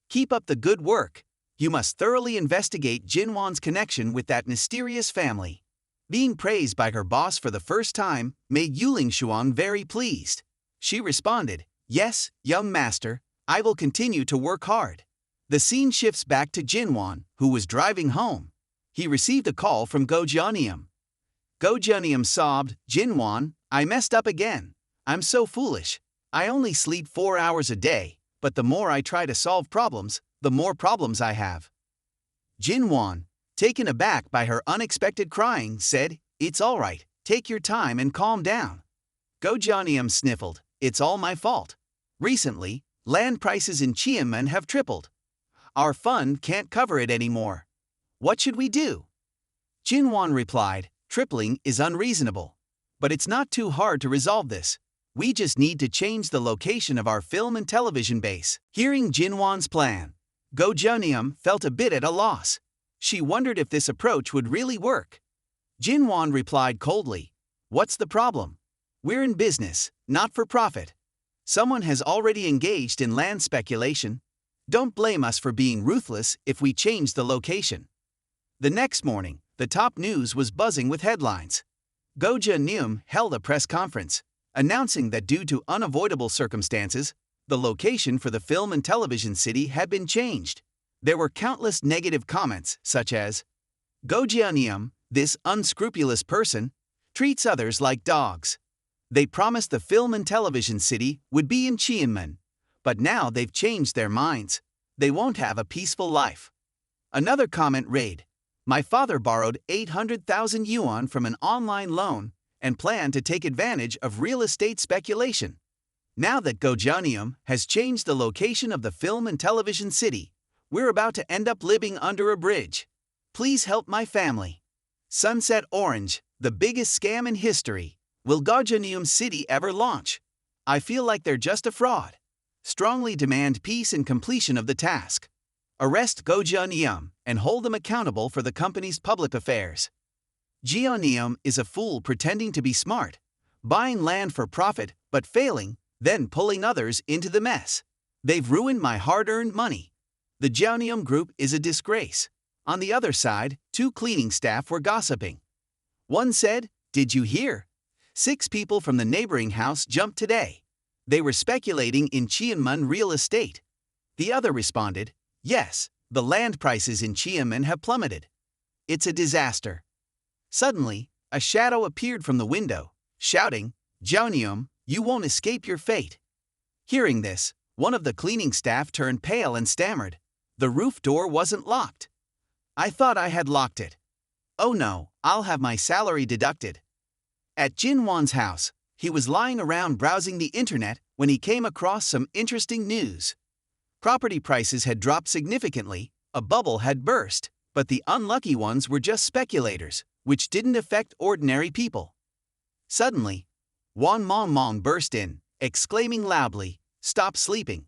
Keep up the good work. You must thoroughly investigate Jinwan's connection with that mysterious family. Being praised by her boss for the first time made Yuling Shuang very pleased. She responded, Yes, young master, I will continue to work hard. The scene shifts back to Jinwan, who was driving home. He received a call from Go Jianium. Go Jianium sobbed, Jinwan, I messed up again. I'm so foolish. I only sleep 4 hours a day, but the more I try to solve problems, the more problems I have. Jinwan, taken aback by her unexpected crying, said, It's all right, take your time and calm down. Go Jianium sniffled, It's all my fault. Recently, land prices in Qianmen have tripled. Our fund can't cover it anymore. What should we do? Jinwan replied, Tripling is unreasonable. But it's not too hard to resolve this. We just need to change the location of our film and television base. Hearing Jinwan's plan, Go Jianium felt a bit at a loss. She wondered if this approach would really work. Jinwan replied coldly, What's the problem? We're in business, not for profit. Someone has already engaged in land speculation. Don't blame us for being ruthless if we change the location. The next morning, the top news was buzzing with headlines. Go Jianium held a press conference, announcing that due to unavoidable circumstances, the location for the film and television city had been changed. There were countless negative comments, such as, Go Jianium, this unscrupulous person, treats others like dogs. They promised the film and television city would be in Qianmen, but now they've changed their minds. They won't have a peaceful life. Another comment read, My father borrowed 800,000 yuan from an online loan and planned to take advantage of real estate speculation. Now that Go Jianium has changed the location of the film and television city, we're about to end up living under a bridge. Please help my family. Sunset Orange, the biggest scam in history. Will Go Jianium City ever launch? I feel like they're just a fraud. Strongly demand peace and completion of the task. Arrest Go Jianium and hold them accountable for the company's public affairs. Jianium is a fool pretending to be smart, buying land for profit but failing, then pulling others into the mess. They've ruined my hard-earned money. The Jianium Group is a disgrace. On the other side, 2 cleaning staff were gossiping. One said, Did you hear? 6 people from the neighboring house jumped today. They were speculating in Qianmen real estate. The other responded, Yes, the land prices in Qianmen have plummeted. It's a disaster. Suddenly, a shadow appeared from the window, shouting, Jianium, you won't escape your fate. Hearing this, one of the cleaning staff turned pale and stammered, The roof door wasn't locked. I thought I had locked it. Oh no, I'll have my salary deducted. At Jinwan's house, he was lying around browsing the internet when he came across some interesting news. Property prices had dropped significantly, a bubble had burst, but the unlucky ones were just speculators, which didn't affect ordinary people. Suddenly, Wan Mong burst in, exclaiming loudly, Stop sleeping.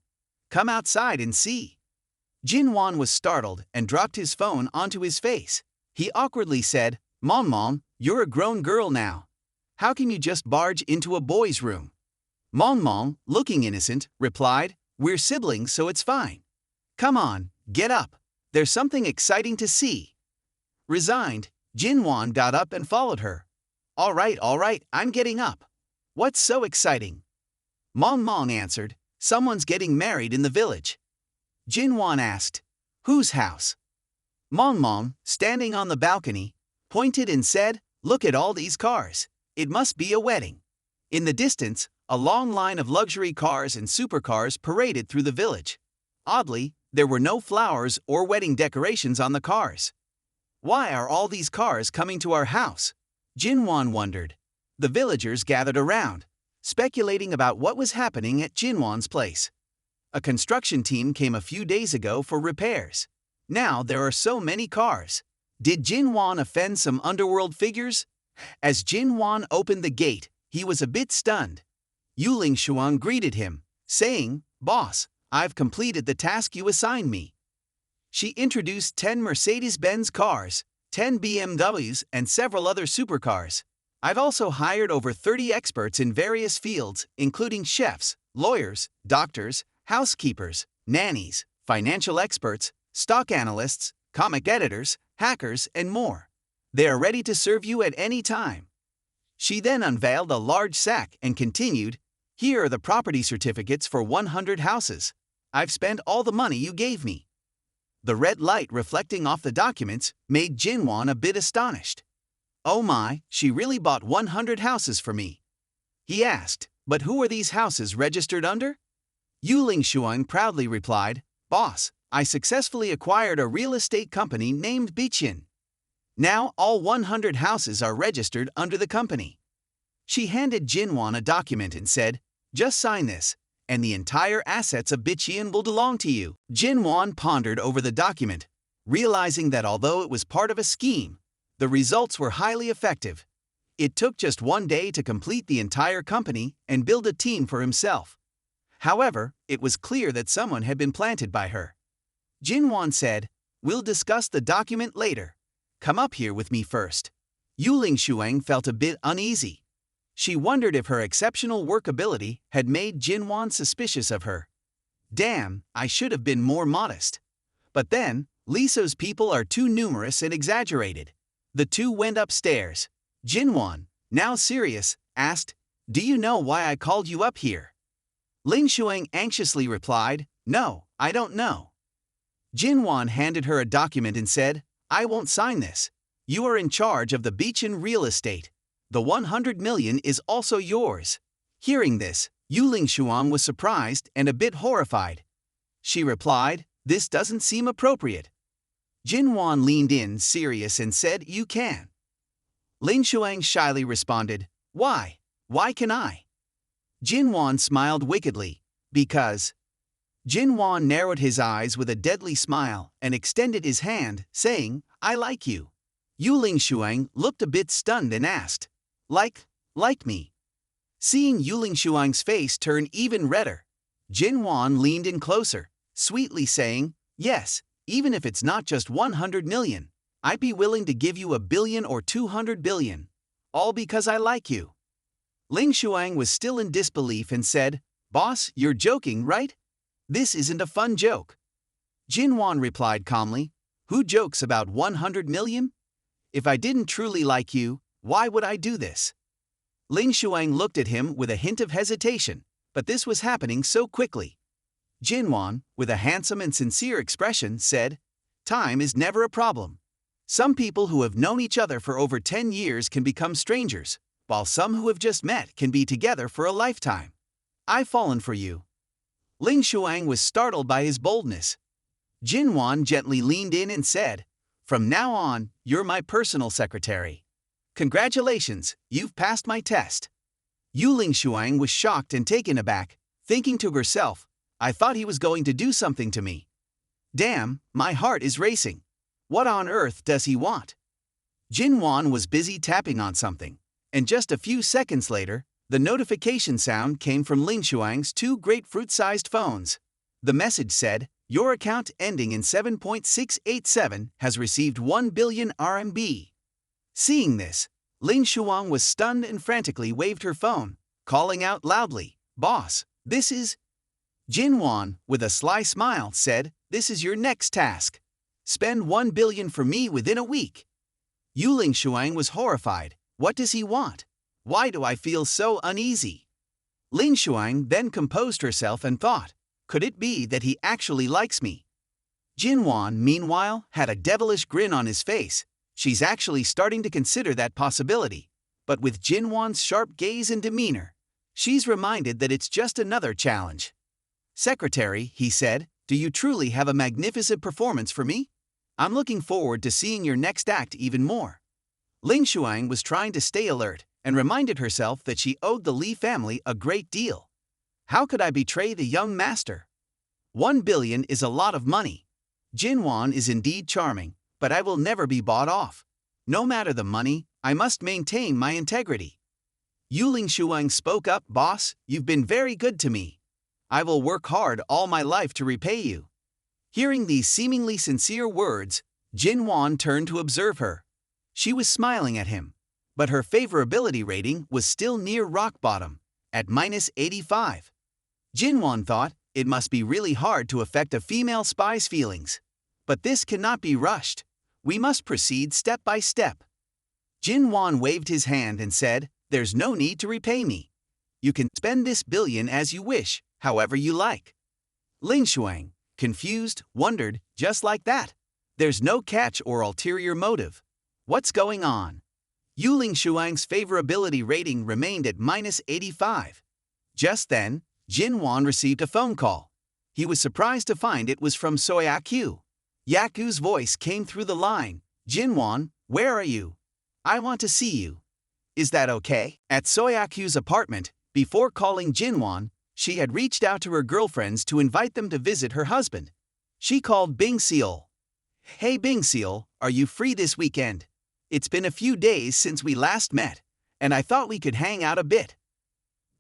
Come outside and see. Jinwan was startled and dropped his phone onto his face. He awkwardly said, Mong, you're a grown girl now. How can you just barge into a boy's room? Mong, looking innocent, replied, We're siblings, so it's fine. Come on, get up. There's something exciting to see. Resigned, Jinwan got up and followed her. All right, I'm getting up. What's so exciting? Mong answered, Someone's getting married in the village. Jinwan asked, Whose house? Mong, standing on the balcony, pointed and said, Look at all these cars. It must be a wedding. In the distance, a long line of luxury cars and supercars paraded through the village. Oddly, there were no flowers or wedding decorations on the cars. Why are all these cars coming to our house? Jinwan wondered. The villagers gathered around, speculating about what was happening at Jinwan's place. A construction team came a few days ago for repairs. Now there are so many cars. Did Jinwan offend some underworld figures? As Jinwan opened the gate, he was a bit stunned. Yuling Shuang greeted him, saying, "Boss, I've completed the task you assigned me." She introduced 10 Mercedes-Benz cars, 10 BMWs, and several other supercars. I've also hired over 30 experts in various fields, including chefs, lawyers, doctors, housekeepers, nannies, financial experts, stock analysts, comic editors, hackers, and more. They are ready to serve you at any time. She then unveiled a large sack and continued, "Here are the property certificates for 100 houses. I've spent all the money you gave me." The red light reflecting off the documents made Jinwan a bit astonished. "Oh my, she really bought 100 houses for me." He asked, "But who are these houses registered under?" Yuling Shuang proudly replied, "Boss, I successfully acquired a real estate company named Bichin. Now all 100 houses are registered under the company." She handed Jinwan a document and said, "Just sign this, and the entire assets of Bichian will belong to you." Jinwan pondered over the document, realizing that although it was part of a scheme, the results were highly effective. It took just one day to complete the entire company and build a team for himself. However, it was clear that someone had been planted by her. Jinwan said, "We'll discuss the document later. Come up here with me first." Yuling Shuang felt a bit uneasy. She wondered if her exceptional work ability had made Jinwan suspicious of her. Damn, I should have been more modest. But then, Liso's people are too numerous and exaggerated. The two went upstairs. Jinwan, now serious, asked, "Do you know why I called you up here?" Ling Shuang anxiously replied, "No, I don't know." Jinwan handed her a document and said, "I won't sign this. You are in charge of the Beechin real estate. The 100 million is also yours." Hearing this, Yuling Shuang was surprised and a bit horrified. She replied, "This doesn't seem appropriate." Jinwan leaned in, serious, and said, "You can." Ling Shuang shyly responded, "Why? Why can I?" Jinwan smiled wickedly, "Because." Jinwan narrowed his eyes with a deadly smile and extended his hand, saying, "I like you." Yuling Shuang looked a bit stunned and asked, Like me?" Seeing Yuling Shuang's face turn even redder, Jinwan leaned in closer, sweetly saying, "Yes, even if it's not just 100 million, I'd be willing to give you 1 billion or 200 billion. All because I like you." Ling Shuang was still in disbelief and said, "Boss, you're joking, right? This isn't a fun joke." Jinwan replied calmly, "Who jokes about 100 million? If I didn't truly like you, why would I do this?" Ling Shuang looked at him with a hint of hesitation, but this was happening so quickly. Jinwan, with a handsome and sincere expression, said, "Time is never a problem. Some people who have known each other for over 10 years can become strangers, while some who have just met can be together for a lifetime. I've fallen for you." Ling Shuang was startled by his boldness. Jinwan gently leaned in and said, "From now on, you're my personal secretary. Congratulations, you've passed my test." Yuling Shuang was shocked and taken aback, thinking to herself, "I thought he was going to do something to me. Damn, my heart is racing. What on earth does he want?" Jinwan was busy tapping on something, and just a few seconds later, the notification sound came from Ling Shuang's 2 grapefruit-sized phones. The message said, "Your account ending in 7.687 has received 1 billion RMB. Seeing this, Ling Shuang was stunned and frantically waved her phone, calling out loudly, "Boss, this is..." Jinwan, with a sly smile, said, "This is your next task. Spend 1 billion for me within a week." Yuling Shuang was horrified. What does he want? Why do I feel so uneasy? Ling Shuang then composed herself and thought, could it be that he actually likes me? Jinwan, meanwhile, had a devilish grin on his face. She's actually starting to consider that possibility. But with Jinwan's sharp gaze and demeanor, she's reminded that it's just another challenge. "Secretary," he said, "do you truly have a magnificent performance for me? I'm looking forward to seeing your next act even more. Ling Shuang was trying to stay alert and reminded herself that she owed the Li family a great deal. How could I betray the young master? 1 billion is a lot of money. Jinwan is indeed charming, but I will never be bought off. No matter the money, I must maintain my integrity. Yu Ling Shuang spoke up, boss, you've been very good to me. I will work hard all my life to repay you. Hearing these seemingly sincere words, Jinwan turned to observe her. She was smiling at him, but her favorability rating was still near rock bottom, at -85. Jinwan thought, it must be really hard to affect a female spy's feelings. But this cannot be rushed. We must proceed step by step. Jinwan waved his hand and said, there's no need to repay me. You can spend this billion as you wish, however you like. Ling Shuang, confused, wondered, just like that. There's no catch or ulterior motive. What's going on? Yu Ling Shuang's favorability rating remained at -85. Just then, Jinwan received a phone call. He was surprised to find it was from Soyaku. Yaku's voice came through the line. Jinwan, where are you? I want to see you. Is that okay? At Soyaku's apartment, before calling Jinwan, she had reached out to her girlfriends to invite them to visit her husband. She called Bing Seol. Hey Bing Seol, are you free this weekend? It's been a few days since we last met, and I thought we could hang out a bit.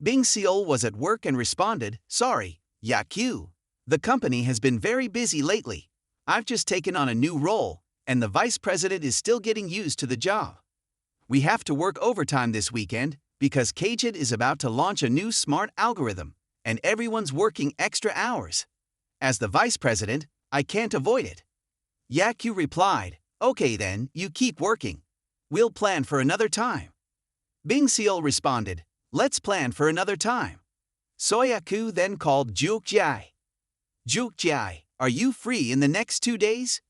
Bing Seol was at work and responded, sorry, Yaku. The company has been very busy lately. I've just taken on a new role, and the vice president is still getting used to the job. We have to work overtime this weekend because Kajit is about to launch a new smart algorithm, and everyone's working extra hours. As the vice president, I can't avoid it. Yaku replied, okay then, you keep working. We'll plan for another time. Bing Seol responded, let's plan for another time. Soyaku then called Jukjai. Jukjai, are you free in the next 2 days?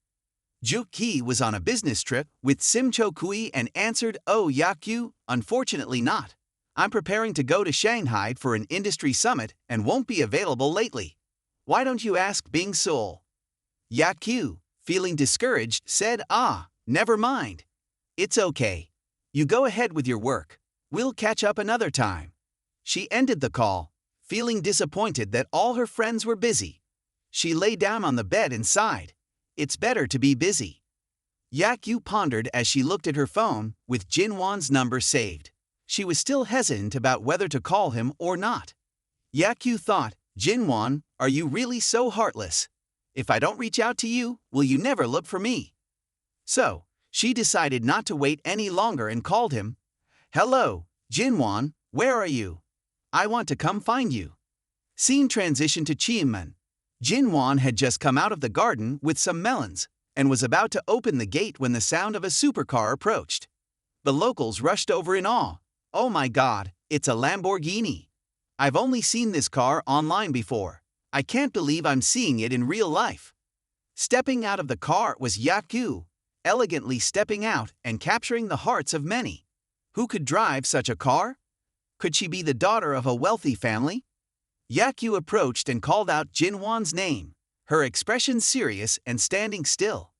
Jukki was on a business trip with Simchokui and answered, oh Yaku, unfortunately not. I'm preparing to go to Shanghai for an industry summit and won't be available lately. Why don't you ask Bing Seol? Yaku, feeling discouraged, said, never mind. It's okay. You go ahead with your work. We'll catch up another time. She ended the call, feeling disappointed that all her friends were busy. She lay down on the bed and sighed. It's better to be busy. Yaku pondered as she looked at her phone with Jinwan's number saved. She was still hesitant about whether to call him or not. Yaku thought, Jinwan, are you really so heartless? If I don't reach out to you, will you never look for me? So, she decided not to wait any longer and called him. Hello, Jinwan, where are you? I want to come find you. Scene transition to Chienman. Jinwan had just come out of the garden with some melons and was about to open the gate when the sound of a supercar approached. The locals rushed over in awe. Oh my God, it's a Lamborghini. I've only seen this car online before. I can't believe I'm seeing it in real life. Stepping out of the car was Yaku, elegantly stepping out and capturing the hearts of many. Who could drive such a car? Could she be the daughter of a wealthy family? Yaku approached and called out Jinwan's name, her expression serious and standing still.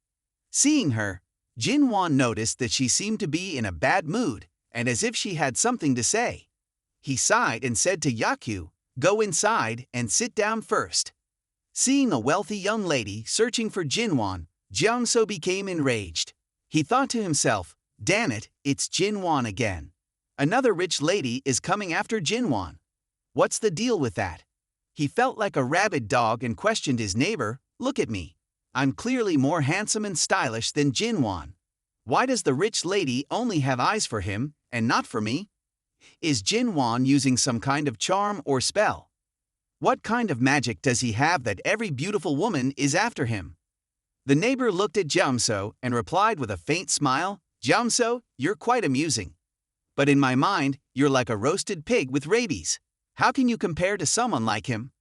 Seeing her, Jinwan noticed that she seemed to be in a bad mood and as if she had something to say. He sighed and said to Yaku, go inside and sit down first. Seeing a wealthy young lady searching for Jinwan, Jiangso became enraged. He thought to himself, damn it, it's Jinwan again. Another rich lady is coming after Jinwan. What's the deal with that? He felt like a rabid dog and questioned his neighbor, look at me. I'm clearly more handsome and stylish than Jinwan. Why does the rich lady only have eyes for him and not for me? Is Jinwan using some kind of charm or spell? What kind of magic does he have that every beautiful woman is after him? The neighbor looked at Jiangso and replied with a faint smile, Jiangso, you're quite amusing. But in my mind, you're like a roasted pig with rabies. How can you compare to someone like him?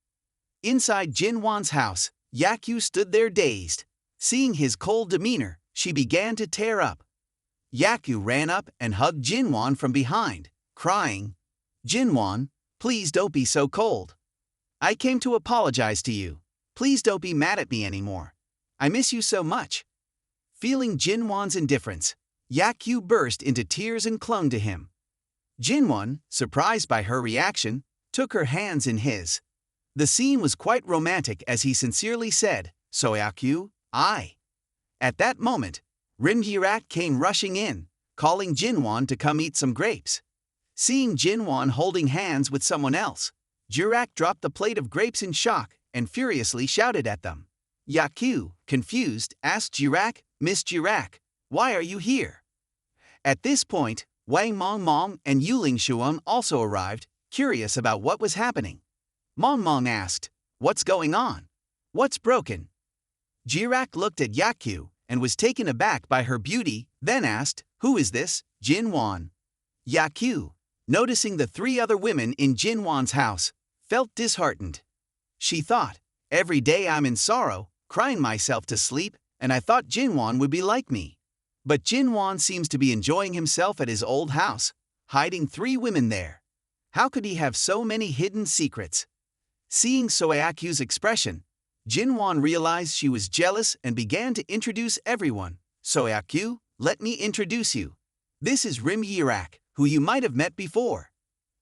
Inside Jinwan's house, Yaku stood there dazed. Seeing his cold demeanor, she began to tear up. Yaku ran up and hugged Jinwan from behind, crying, Jinwan, please don't be so cold. I came to apologize to you. Please don't be mad at me anymore. I miss you so much. Feeling Jinwon's indifference, Yakyu burst into tears and clung to him. Jinwon, surprised by her reaction, took her hands in his. The scene was quite romantic as he sincerely said, "So Yakyu, I." At that moment, Rim Jirak came rushing in, calling Jinwon to come eat some grapes. Seeing Jinwon holding hands with someone else, Jirak dropped the plate of grapes in shock and furiously shouted at them. Yakyu, confused, asked Jirak, "Miss Jirak, why are you here?" At this point, Wang Mong and Yuling Shuang also arrived, curious about what was happening. Mong asked, "What's going on? What's broken?" Jirak looked at Yakyu and was taken aback by her beauty, then asked, "Who is this, Jinwon?" Yakyu, noticing the three other women in Jinwon's house, felt disheartened. She thought, "Every day I'm in sorrow, crying myself to sleep, and I thought Jinwon would be like me. But Jinwon seems to be enjoying himself at his old house, hiding three women there. How could he have so many hidden secrets?" Seeing Soakyu's expression, Jinwon realized she was jealous and began to introduce everyone. "Soakyu, let me introduce you. This is Rim Jirak, who you might have met before."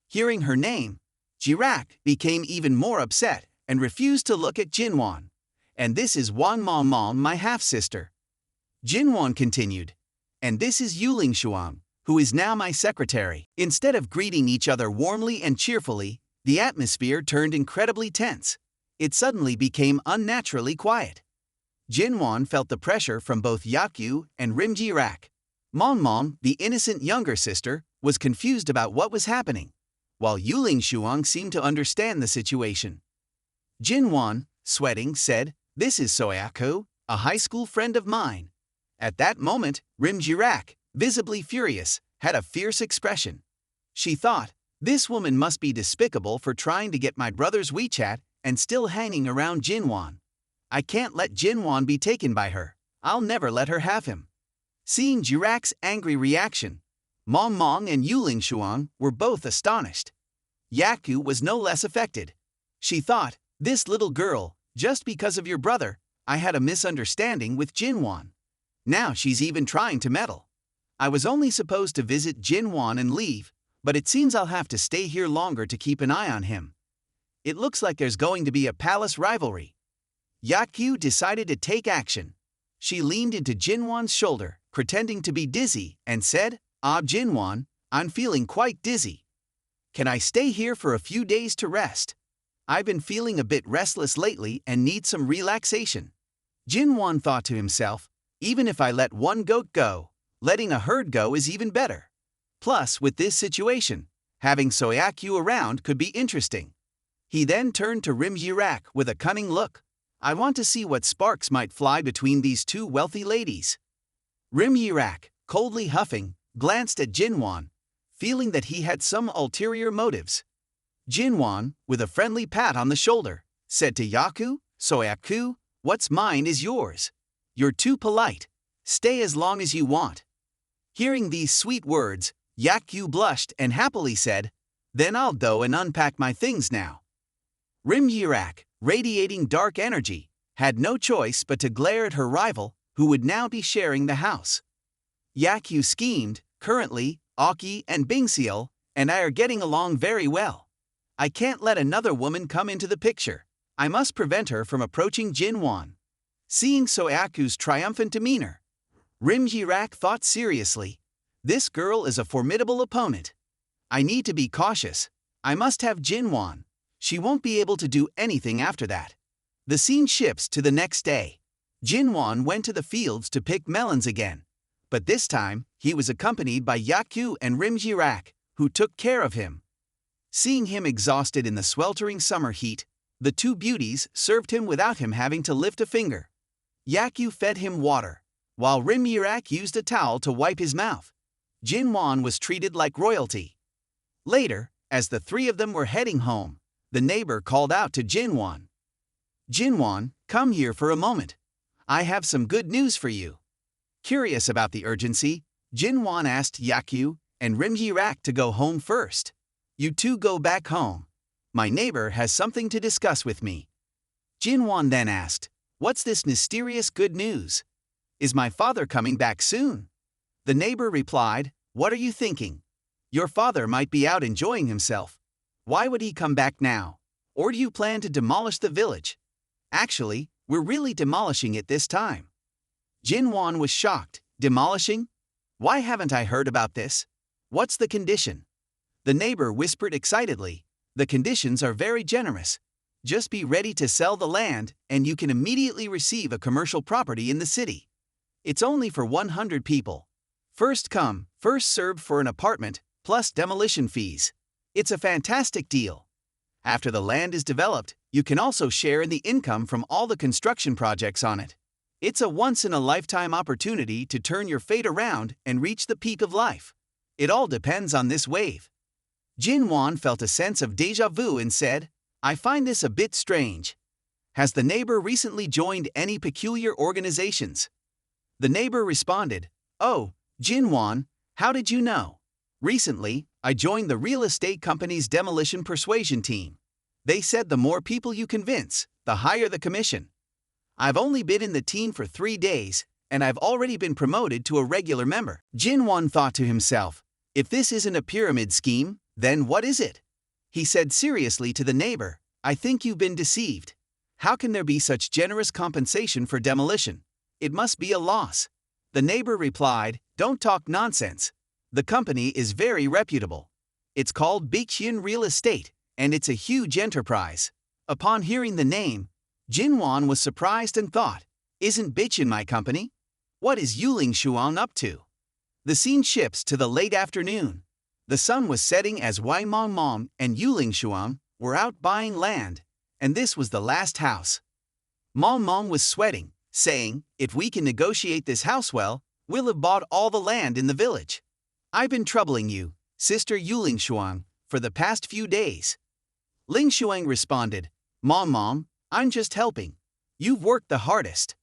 Hearing her name, Jirak became even more upset and refused to look at Jinwon. "And this is Wang Mong, my half-sister." Jinwon continued, "And this is Yuling Shuang, who is now my secretary." Instead of greeting each other warmly and cheerfully, the atmosphere turned incredibly tense. It suddenly became unnaturally quiet. Jinwon felt the pressure from both Yakyu and Rim Jirak. Mong, the innocent younger sister, was confused about what was happening, while Yuling Shuang seemed to understand the situation. Jinwon, sweating, said, "This is Soyaku, a high school friend of mine." At that moment, Rim Jirak, visibly furious, had a fierce expression. She thought, "This woman must be despicable for trying to get my brother's WeChat and still hanging around Jinwon. I can't let Jinwon be taken by her. I'll never let her have him." Seeing Jirak's angry reaction, Mong and Yuling Shuang were both astonished. Yakyu was no less affected. She thought, "This little girl, just because of your brother, I had a misunderstanding with Jinwon. Now she's even trying to meddle. I was only supposed to visit Jinwon and leave, but it seems I'll have to stay here longer to keep an eye on him. It looks like there's going to be a palace rivalry." Yakyu decided to take action. She leaned into Jinwon's shoulder, pretending to be dizzy, and said, Jinwon, I'm feeling quite dizzy. Can I stay here for a few days to rest? I've been feeling a bit restless lately and need some relaxation." Jinwon thought to himself, "Even if I let one goat go, letting a herd go is even better. Plus, with this situation, having Soakyu around could be interesting." He then turned to Rim Jirak with a cunning look. "I want to see what sparks might fly between these two wealthy ladies." Rim Jirak, coldly huffing, glanced at Jinwon, feeling that he had some ulterior motives. Jinwon, with a friendly pat on the shoulder, said to Yaku, "Soakyu, what's mine is yours. You're too polite. Stay as long as you want." Hearing these sweet words, Yakyu blushed and happily said, "Then I'll go and unpack my things now." Rim Jirak, radiating dark energy, had no choice but to glare at her rival, who would now be sharing the house. Yakyu schemed, "Currently, Aki and Bingseol and I are getting along very well. I can't let another woman come into the picture. I must prevent her from approaching Jinwon." Seeing Soaku's triumphant demeanor, Rim Jirak thought seriously, "This girl is a formidable opponent. I need to be cautious. I must have Jinwon. She won't be able to do anything after that." The scene shifts to the next day. Jinwon went to the fields to pick melons again, but this time he was accompanied by Yakyu and Rim Jirak, who took care of him. Seeing him exhausted in the sweltering summer heat, the two beauties served him without him having to lift a finger. Yakyu fed him water, while Rim Jirak used a towel to wipe his mouth. Jinwon was treated like royalty. Later, as the three of them were heading home, the neighbor called out to Jinwon. "Jinwon, come here for a moment. I have some good news for you." Curious about the urgency, Jinwon asked Yakyu and Rim Jirak to go home first. "You two go back home. My neighbor has something to discuss with me." Jinwon then asked, "What's this mysterious good news?" Is my father coming back soon? The neighbor replied, What are you thinking? Your father might be out enjoying himself. Why would he come back now? Or do you plan to demolish the village? Actually, we're really demolishing it this time. Jinwan was shocked. Demolishing? Why haven't I heard about this? What's the condition? The neighbor whispered excitedly. The conditions are very generous. Just be ready to sell the land, and you can immediately receive a commercial property in the city. It's only for 100 people. First come, first served for an apartment, plus demolition fees. It's a fantastic deal. After the land is developed, you can also share in the income from all the construction projects on it. It's a once-in-a-lifetime opportunity to turn your fate around and reach the peak of life. It all depends on this wave. Jinwan felt a sense of déjà vu and said, I find this a bit strange. Has the neighbor recently joined any peculiar organizations? The neighbor responded, Oh, Jinwan, how did you know? Recently, I joined the real estate company's demolition persuasion team. They said the more people you convince, the higher the commission. I've only been in the team for 3 days, and I've already been promoted to a regular member. Jinwan thought to himself, if this isn't a pyramid scheme, then what is it? He said seriously to the neighbor, I think you've been deceived. How can there be such generous compensation for demolition? It must be a loss. The neighbor replied, Don't talk nonsense. The company is very reputable. It's called Bixian Real Estate, and it's a huge enterprise. Upon hearing the name, Jinwan was surprised and thought, Isn't Bixian my company? What is Yuling Shuang up to? The scene shifts to the late afternoon. The sun was setting as Wai Mong Mong and Yuling Shuang were out buying land, and this was the last house. Mong Mong was sweating, saying, If we can negotiate this house well, we'll have bought all the land in the village. I've been troubling you, Sister Yuling Shuang, for the past few days. Ling Shuang responded, Mong Mong, I'm just helping. You've worked the hardest.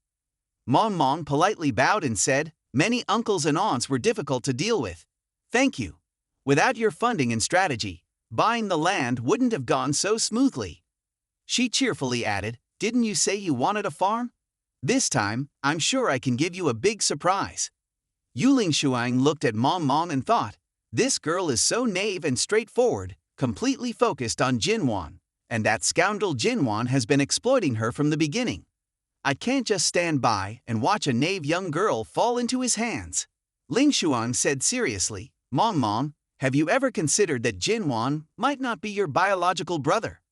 Mong Mong politely bowed and said, Many uncles and aunts were difficult to deal with. Thank you. Without your funding and strategy, buying the land wouldn't have gone so smoothly. She cheerfully added, Didn't you say you wanted a farm? This time, I'm sure I can give you a big surprise. Yuling Shuang looked at Mong Mong and thought, This girl is so naive and straightforward, completely focused on Jinwan, and that scoundrel Jinwan has been exploiting her from the beginning. I can't just stand by and watch a naive young girl fall into his hands. Ling Shuang said seriously, Mong Mong, have you ever considered that Jinwan might not be your biological brother?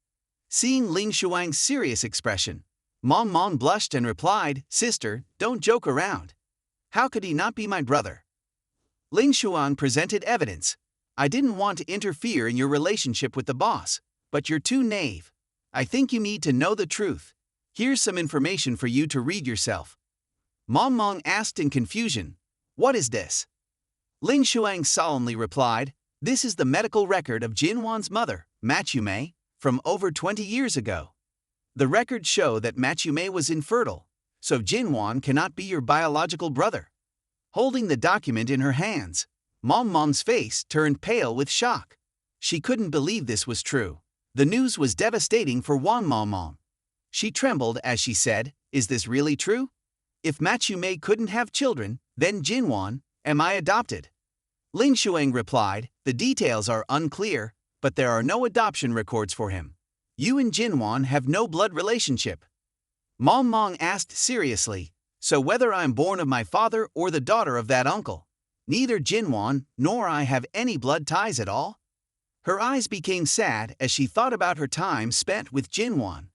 Seeing Ling Shuang's serious expression, Mong Mong blushed and replied, Sister, don't joke around. How could he not be my brother? Ling Shuang presented evidence. I didn't want to interfere in your relationship with the boss, but you're too naive. I think you need to know the truth. Here's some information for you to read yourself. Mong Mong asked in confusion, What is this? Ling Shuang solemnly replied, This is the medical record of Jinwan's mother, Machume, from over 20 years ago. The records show that Machume was infertile, so Jinwan cannot be your biological brother. Holding the document in her hands, Mong Mong's face turned pale with shock. She couldn't believe this was true. The news was devastating for Wang Mong. She trembled as she said, Is this really true? If Machume couldn't have children, then Jinwan, am I adopted? Ling Shuang replied, The details are unclear, but there are no adoption records for him. You and Jinwan have no blood relationship. Mong Mong asked seriously, So whether I'm born of my father or the daughter of that uncle, neither Jinwan nor I have any blood ties at all? Her eyes became sad as she thought about her time spent with Jinwan.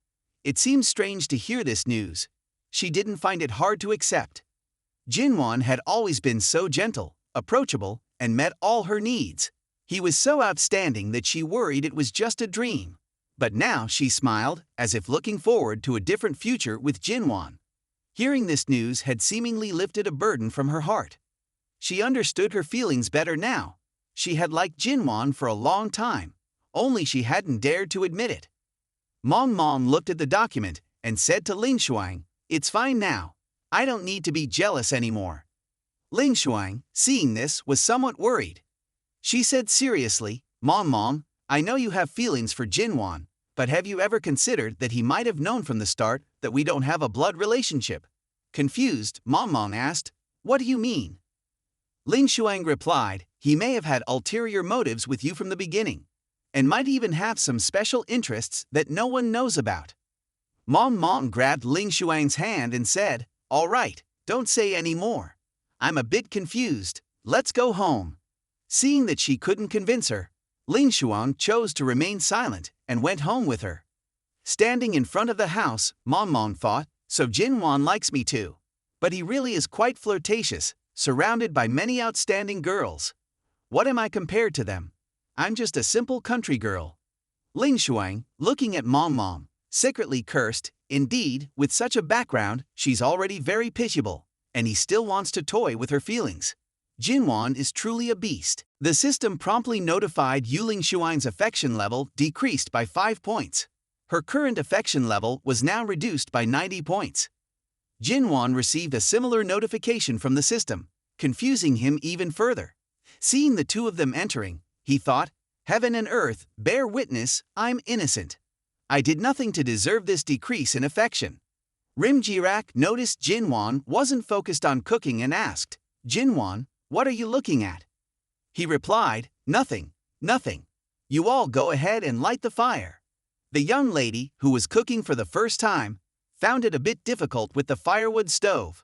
It seemed strange to hear this news. She didn't find it hard to accept. Jinwan had always been so gentle, approachable, and met all her needs. He was so outstanding that she worried it was just a dream. But now she smiled, as if looking forward to a different future with Jinwan. Hearing this news had seemingly lifted a burden from her heart. She understood her feelings better now. She had liked Jinwan for a long time, only she hadn't dared to admit it. Mong Mong looked at the document and said to Ling Shuang, It's fine now. I don't need to be jealous anymore. Ling Shuang, seeing this, was somewhat worried. She said seriously, Mong Mong, I know you have feelings for Jinwan, but have you ever considered that he might have known from the start that we don't have a blood relationship? Confused, Mong asked, "What do you mean?" Ling Shuang replied, "He may have had ulterior motives with you from the beginning, and might even have some special interests that no one knows about." Mong grabbed Ling Shuang's hand and said, "All right, don't say any more. I'm a bit confused, let's go home." Seeing that she couldn't convince her, Ling Shuang chose to remain silent and went home with her. Standing in front of the house, Mong thought, "So Jinwan likes me too. But he really is quite flirtatious, surrounded by many outstanding girls. What am I compared to them? I'm just a simple country girl." Ling Shuang, looking at Mong, secretly cursed, "Indeed, with such a background, she's already very pitiable, and he still wants to toy with her feelings. Jinwan is truly a beast." The system promptly notified Ling Shuang's affection level decreased by 5 points. Her current affection level was now reduced by 90 points. Jinwan received a similar notification from the system, confusing him even further. Seeing the two of them entering, he thought, "Heaven and earth, bear witness, I'm innocent. I did nothing to deserve this decrease in affection." Rim Jirak noticed Jinwan wasn't focused on cooking and asked, "Jinwan, what are you looking at?" He replied, "Nothing, nothing. You all go ahead and light the fire." The young lady, who was cooking for the first time, found it a bit difficult with the firewood stove.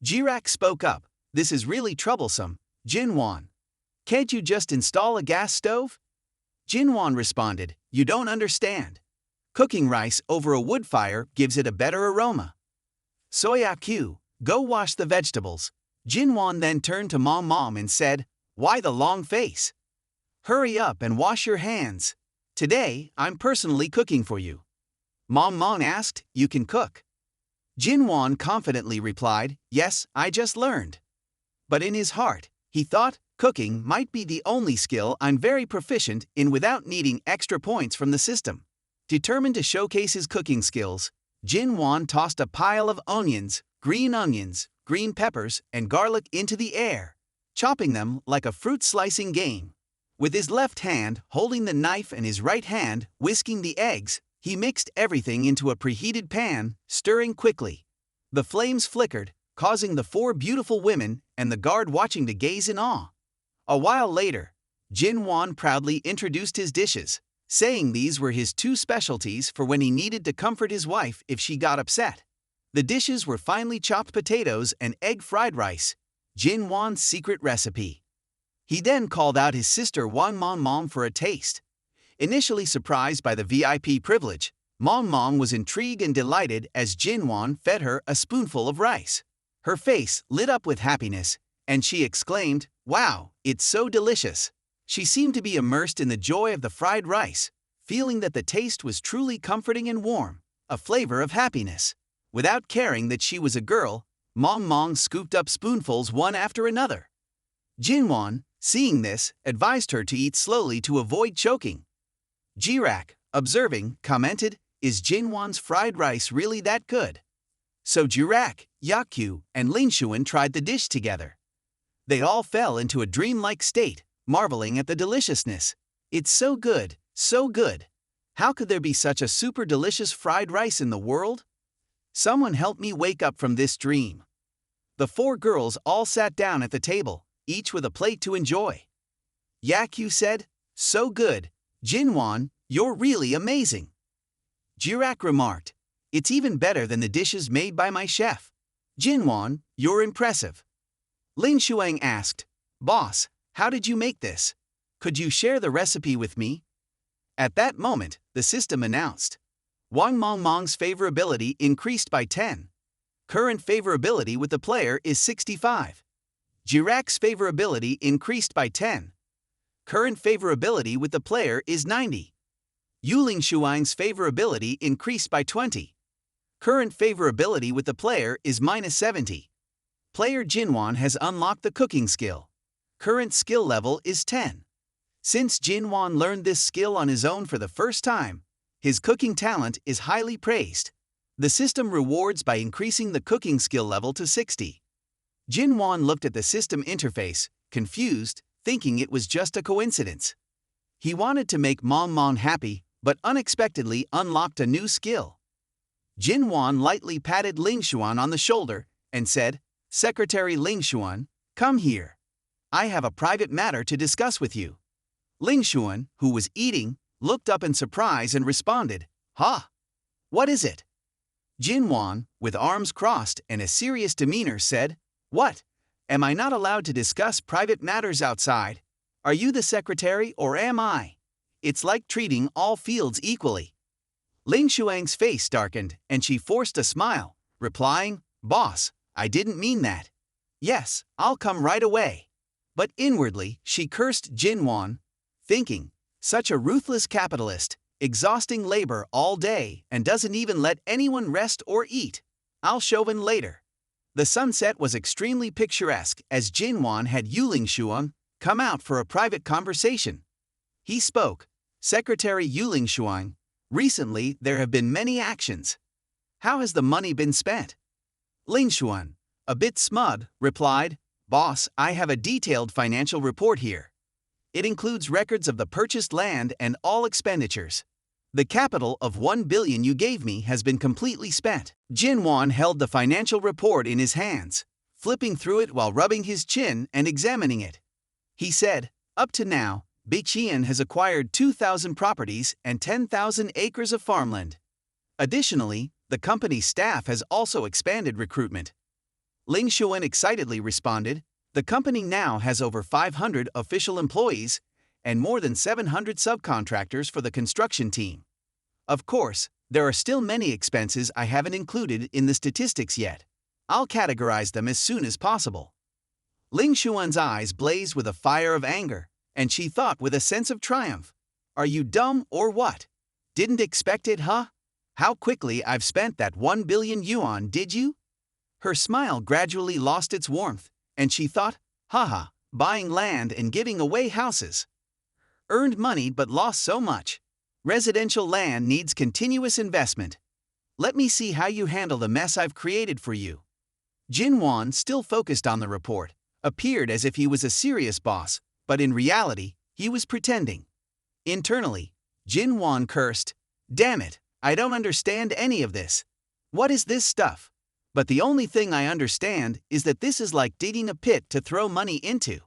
Jirak spoke up, "This is really troublesome, Jinwan. Can't you just install a gas stove?" Jinwan responded, "You don't understand. Cooking rice over a wood fire gives it a better aroma." "Soyaku, go wash the vegetables." Jinwan then turned to Mom and said, "Why the long face? Hurry up and wash your hands. Today, I'm personally cooking for you." Mong asked, "You can cook?" Jinwan confidently replied, "Yes, I just learned." But in his heart, he thought, "Cooking might be the only skill I'm very proficient in without needing extra points from the system." Determined to showcase his cooking skills, Jinwan tossed a pile of onions, green peppers, and garlic into the air, chopping them like a fruit slicing game. With his left hand holding the knife and his right hand whisking the eggs, he mixed everything into a preheated pan, stirring quickly. The flames flickered, causing the 4 beautiful women and the guard watching to gaze in awe. A while later, Jinwan proudly introduced his dishes, saying these were his 2 specialties for when he needed to comfort his wife if she got upset. The dishes were finely chopped potatoes and egg fried rice, Jinwan's secret recipe. He then called out his sister Mom for a taste. Initially surprised by the VIP privilege, Mong was intrigued and delighted as Jinwan fed her a spoonful of rice. Her face lit up with happiness, and she exclaimed, "Wow, it's so delicious." She seemed to be immersed in the joy of the fried rice, feeling that the taste was truly comforting and warm, a flavor of happiness. Without caring that she was a girl, Mong scooped up spoonfuls one after another. Jinwan, seeing this, advised her to eat slowly to avoid choking. Jirak, observing, commented, "Is Jinwan's fried rice really that good?" So Jirak, Yakyu, and Ling Shuan tried the dish together. They all fell into a dreamlike state, marveling at the deliciousness. "It's so good, so good. How could there be such a super delicious fried rice in the world? Someone help me wake up from this dream." The 4 girls all sat down at the table, each with a plate to enjoy. Yakyu said, "So good, Jinwan, you're really amazing." Jirak remarked, "It's even better than the dishes made by my chef. Jinwan, you're impressive." Ling Shuang asked, "Boss, how did you make this? Could you share the recipe with me?" At that moment, the system announced, Mong's favorability increased by 10. Current favorability with the player is 65. Jirak's favorability increased by 10. Current favorability with the player is 90. Ling Shuang's favorability increased by 20. Current favorability with the player is -70. Player Jinwan has unlocked the cooking skill. Current skill level is 10. Since Jinwan learned this skill on his own for the first time, his cooking talent is highly praised. The system rewards by increasing the cooking skill level to 60. Jinwan looked at the system interface, confused, thinking it was just a coincidence. He wanted to make Mong happy, but unexpectedly unlocked a new skill. Jinwan lightly patted Ling Shuan on the shoulder and said, "Secretary Ling Xuan, come here. I have a private matter to discuss with you." Ling Xuan, who was eating, looked up in surprise and responded, "Ha! What is it?" Jin Wan, with arms crossed and a serious demeanor, said, "What? Am I not allowed to discuss private matters outside? Are you the secretary or am I? It's like treating all fields equally." Ling Xuang's face darkened and she forced a smile, replying, "Boss, I didn't mean that. Yes, I'll come right away." But inwardly, she cursed Jin Wan, thinking, such a ruthless capitalist, exhausting labor all day and doesn't even let anyone rest or eat. I'll show him later. The sunset was extremely picturesque as Jin Wan had Yuling Xuan come out for a private conversation. He spoke, "Secretary Yuling Xuan, recently there have been many actions. How has the money been spent?" Ling Xuan, a bit smug, replied, "Boss, I have a detailed financial report here. It includes records of the purchased land and all expenditures. The capital of 1 billion you gave me has been completely spent." Jin Wan held the financial report in his hands, flipping through it while rubbing his chin and examining it. He said, "Up to now, Beiqian has acquired 2,000 properties and 10,000 acres of farmland. Additionally, the company's staff has also expanded recruitment." Ling Xuan excitedly responded, "The company now has over 500 official employees and more than 700 subcontractors for the construction team. Of course, there are still many expenses I haven't included in the statistics yet. I'll categorize them as soon as possible." Ling Xuan's eyes blazed with a fire of anger, and she thought with a sense of triumph, "Are you dumb or what? Didn't expect it, huh? How quickly I've spent that 1 billion yuan, did you?" Her smile gradually lost its warmth, and she thought, "Haha, buying land and giving away houses. Earned money but lost so much. Residential land needs continuous investment. Let me see how you handle the mess I've created for you." Jin Wan, still focused on the report, appeared as if he was a serious boss, but in reality, he was pretending. Internally, Jin Wan cursed, "Damn it, I don't understand any of this. What is this stuff? But the only thing I understand is that this is like digging a pit to throw money into."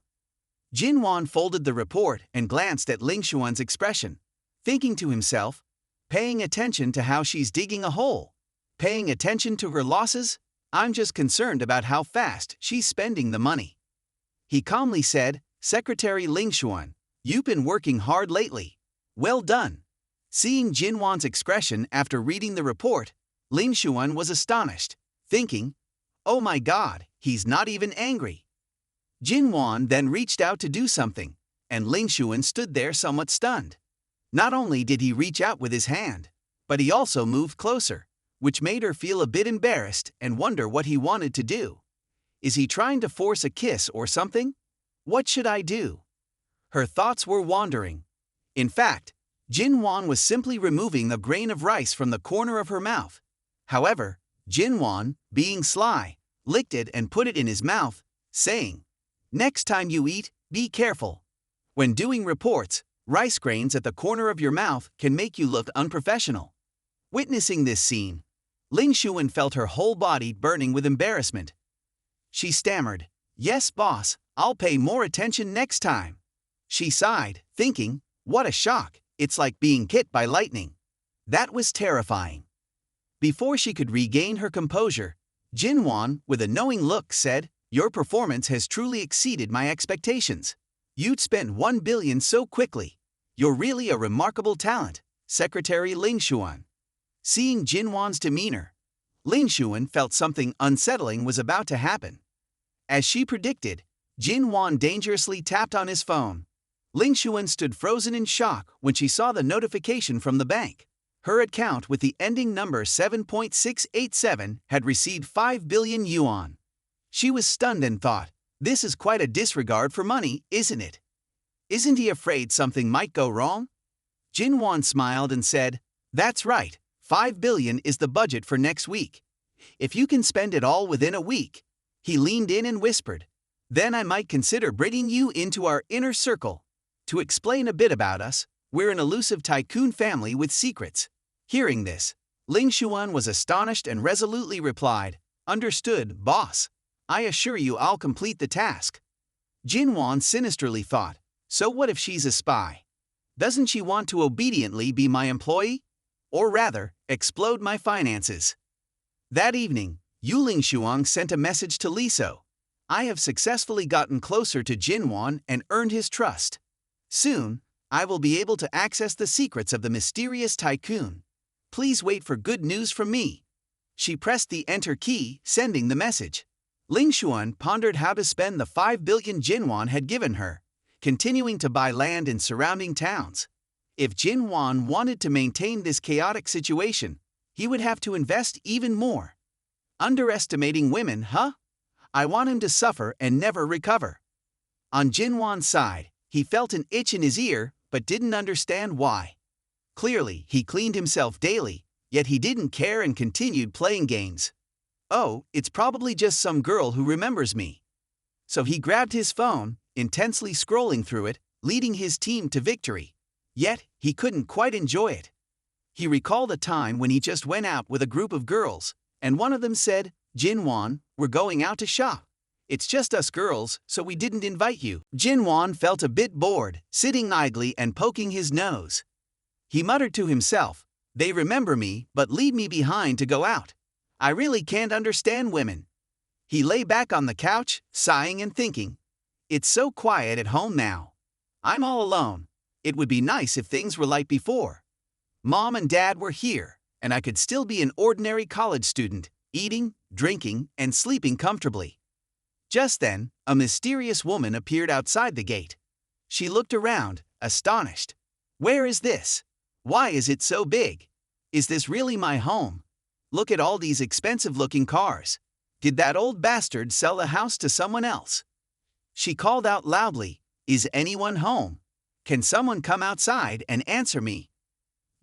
Jin Wan folded the report and glanced at Ling Xuan's expression, thinking to himself, "Paying attention to how she's digging a hole. Paying attention to her losses? I'm just concerned about how fast she's spending the money." He calmly said, "Secretary Ling Xuan, you've been working hard lately. Well done." Seeing Jin Wan's expression after reading the report, Ling Xuan was astonished, thinking, "Oh my god, he's not even angry." Jin Wan then reached out to do something, and Ling Xuan stood there somewhat stunned. Not only did he reach out with his hand, but he also moved closer, which made her feel a bit embarrassed and wonder what he wanted to do. Is he trying to force a kiss or something? What should I do? Her thoughts were wandering. In fact, Jin Wan was simply removing a grain of rice from the corner of her mouth. However, Jin Wan, being sly, licked it and put it in his mouth, saying, "Next time you eat, be careful. When doing reports, rice grains at the corner of your mouth can make you look unprofessional." Witnessing this scene, Ling Xuan felt her whole body burning with embarrassment. She stammered, "Yes, boss, I'll pay more attention next time." She sighed, thinking, "What a shock, it's like being hit by lightning." That was terrifying. Before she could regain her composure, Jin Wan, with a knowing look, said, "Your performance has truly exceeded my expectations. You'd spent 1 billion so quickly. You're really a remarkable talent, Secretary Ling Xuan." Seeing Jin Wan's demeanor, Ling Xuan felt something unsettling was about to happen. As she predicted, Jin Wan dangerously tapped on his phone. Ling Xuan stood frozen in shock when she saw the notification from the bank. Her account with the ending number 7.687 had received 5 billion yuan. She was stunned and thought, "This is quite a disregard for money, isn't it? Isn't he afraid something might go wrong?" Jin Wan smiled and said, "That's right, 5 billion is the budget for next week. If you can spend it all within a week." He leaned in and whispered, "Then I might consider bringing you into our inner circle. To explain a bit about us, we're an elusive tycoon family with secrets." Hearing this, Ling Xuan was astonished and resolutely replied, Understood, boss. I assure you I'll complete the task. Jinwon sinisterly thought, so what if she's a spy? Doesn't she want to obediently be my employee? Or rather, explode my finances? That evening, Yuling Shuang sent a message to Liso. I have successfully gotten closer to Jinwon and earned his trust. Soon, I will be able to access the secrets of the mysterious tycoon. Please wait for good news from me. She pressed the enter key, sending the message. Ling Xuan pondered how to spend the 5 billion Jinwon had given her, continuing to buy land in surrounding towns. If Jinwon wanted to maintain this chaotic situation, he would have to invest even more. Underestimating women, huh? I want him to suffer and never recover. On Jinwon's side, he felt an itch in his ear but didn't understand why. Clearly, he cleaned himself daily, yet he didn't care and continued playing games. Oh, it's probably just some girl who remembers me. So he grabbed his phone, intensely scrolling through it, leading his team to victory. Yet, he couldn't quite enjoy it. He recalled a time when he just went out with a group of girls, and one of them said, Jinwon, we're going out to shop. It's just us girls, so we didn't invite you. Jinwon felt a bit bored, sitting idly and poking his nose. He muttered to himself, they remember me but leave me behind to go out. I really can't understand women. He lay back on the couch, sighing and thinking. It's so quiet at home now. I'm all alone. It would be nice if things were like before. Mom and Dad were here, and I could still be an ordinary college student, eating, drinking, and sleeping comfortably. Just then, a mysterious woman appeared outside the gate. She looked around, astonished. Where is this? Why is it so big? Is this really my home? Look at all these expensive-looking cars. Did that old bastard sell the house to someone else? She called out loudly, is anyone home? Can someone come outside and answer me?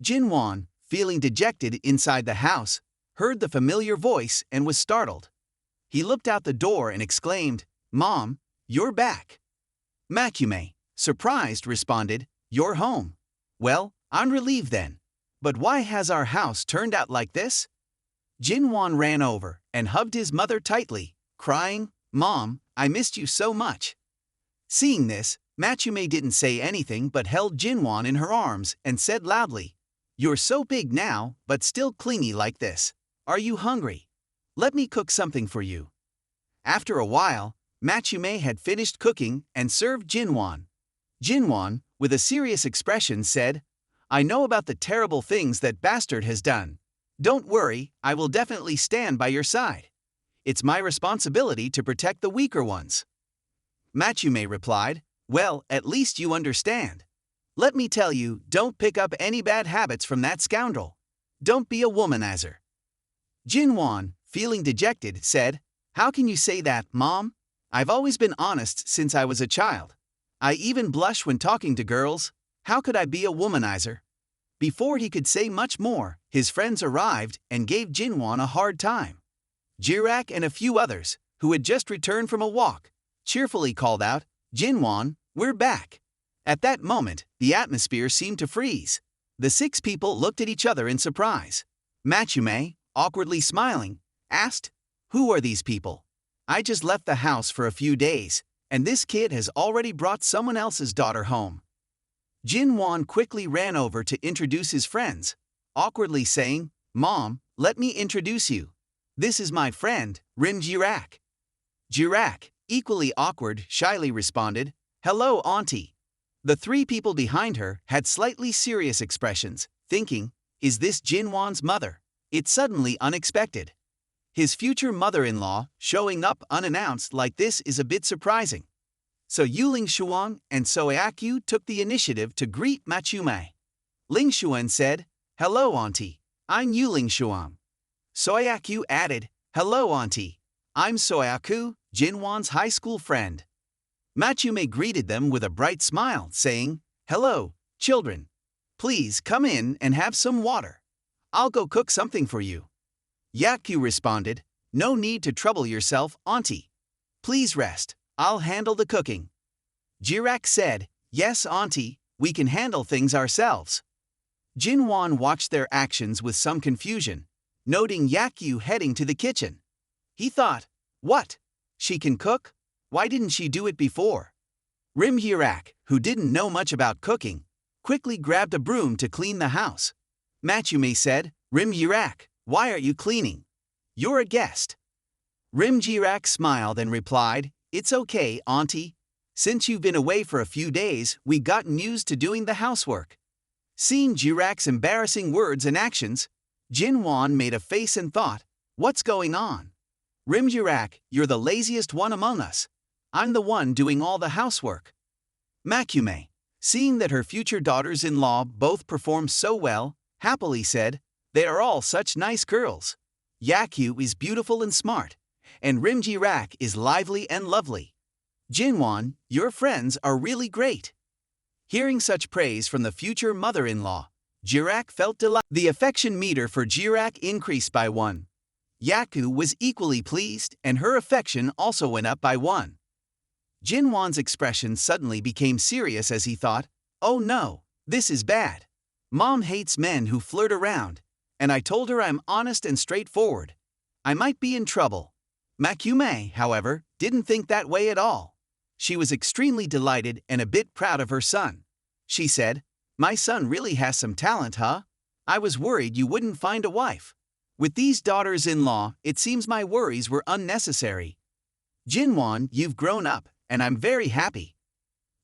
Jinwon, feeling dejected inside the house, heard the familiar voice and was startled. He looked out the door and exclaimed, Mom, you're back. Makume, surprised, responded, you're home. Well, I'm relieved then. But why has our house turned out like this? Jinwon ran over and hugged his mother tightly, crying, Mom, I missed you so much. Seeing this, Makume didn't say anything but held Jinwon in her arms and said loudly, You're so big now, but still clingy like this. Are you hungry? Let me cook something for you. After a while, Makume had finished cooking and served Jinwon. Jinwon, with a serious expression, said, I know about the terrible things that bastard has done. Don't worry, I will definitely stand by your side. It's my responsibility to protect the weaker ones. Makume replied, Well, at least you understand. Let me tell you, don't pick up any bad habits from that scoundrel. Don't be a womanizer. Jinwon, feeling dejected, said, How can you say that, Mom? I've always been honest since I was a child. I even blush when talking to girls. How could I be a womanizer? Before he could say much more, his friends arrived and gave Jinwon a hard time. Jirak and a few others, who had just returned from a walk, cheerfully called out, Jinwon, we're back. At that moment, the atmosphere seemed to freeze. The 6 people looked at each other in surprise. Makume, awkwardly smiling, asked, Who are these people? I just left the house for a few days, and this kid has already brought someone else's daughter home. Jinwon quickly ran over to introduce his friends, awkwardly saying, Mom, let me introduce you. This is my friend, Rim Jirak. Jirak, equally awkward, shyly responded, Hello, Auntie. The 3 people behind her had slightly serious expressions, thinking, Is this Jinwon's mother? It's suddenly unexpected. His future mother-in-law showing up unannounced like this is a bit surprising. So Yuling Shuang and Soeakyu took the initiative to greet Makume. Ling Xuan said, Hello, Auntie. I'm Yuling Shuang. Soeakyu added, Hello, Auntie. I'm Soeaku, Jinwon's high school friend. Makume greeted them with a bright smile, saying, Hello, children. Please come in and have some water. I'll go cook something for you. Yakyu responded, No need to trouble yourself, Auntie. Please rest. I'll handle the cooking. Jirak said, Yes, Auntie, we can handle things ourselves. Jinwon watched their actions with some confusion, noting Yakyu heading to the kitchen. He thought, what? She can cook? Why didn't she do it before? Rim Hirak, who didn't know much about cooking, quickly grabbed a broom to clean the house. Matsume said, Rim Hirak, why are you cleaning? You're a guest. Rim Hirak smiled and replied, it's okay, auntie. Since you've been away for a few days, we gotten used to doing the housework. Seeing Jirak's embarrassing words and actions, Jinwon made a face and thought, what's going on? Rim Jirak, you're the laziest one among us. I'm the one doing all the housework. Makume, seeing that her future daughters-in-law both performed so well, happily said, they are all such nice girls. Yaku is beautiful and smart, and Rim Jirak is lively and lovely. Jinwon, your friends are really great. Hearing such praise from the future mother-in-law, Jirak felt delighted. The affection meter for Jirak increased by 1. Yaku was equally pleased, and her affection also went up by 1. Jinwon's expression suddenly became serious as he thought, oh no, this is bad. Mom hates men who flirt around, and I told her I'm honest and straightforward. I might be in trouble. Makume, however, didn't think that way at all. She was extremely delighted and a bit proud of her son. She said, my son really has some talent, huh? I was worried you wouldn't find a wife. With these daughters-in-law, it seems my worries were unnecessary. Jinwon, you've grown up, and I'm very happy.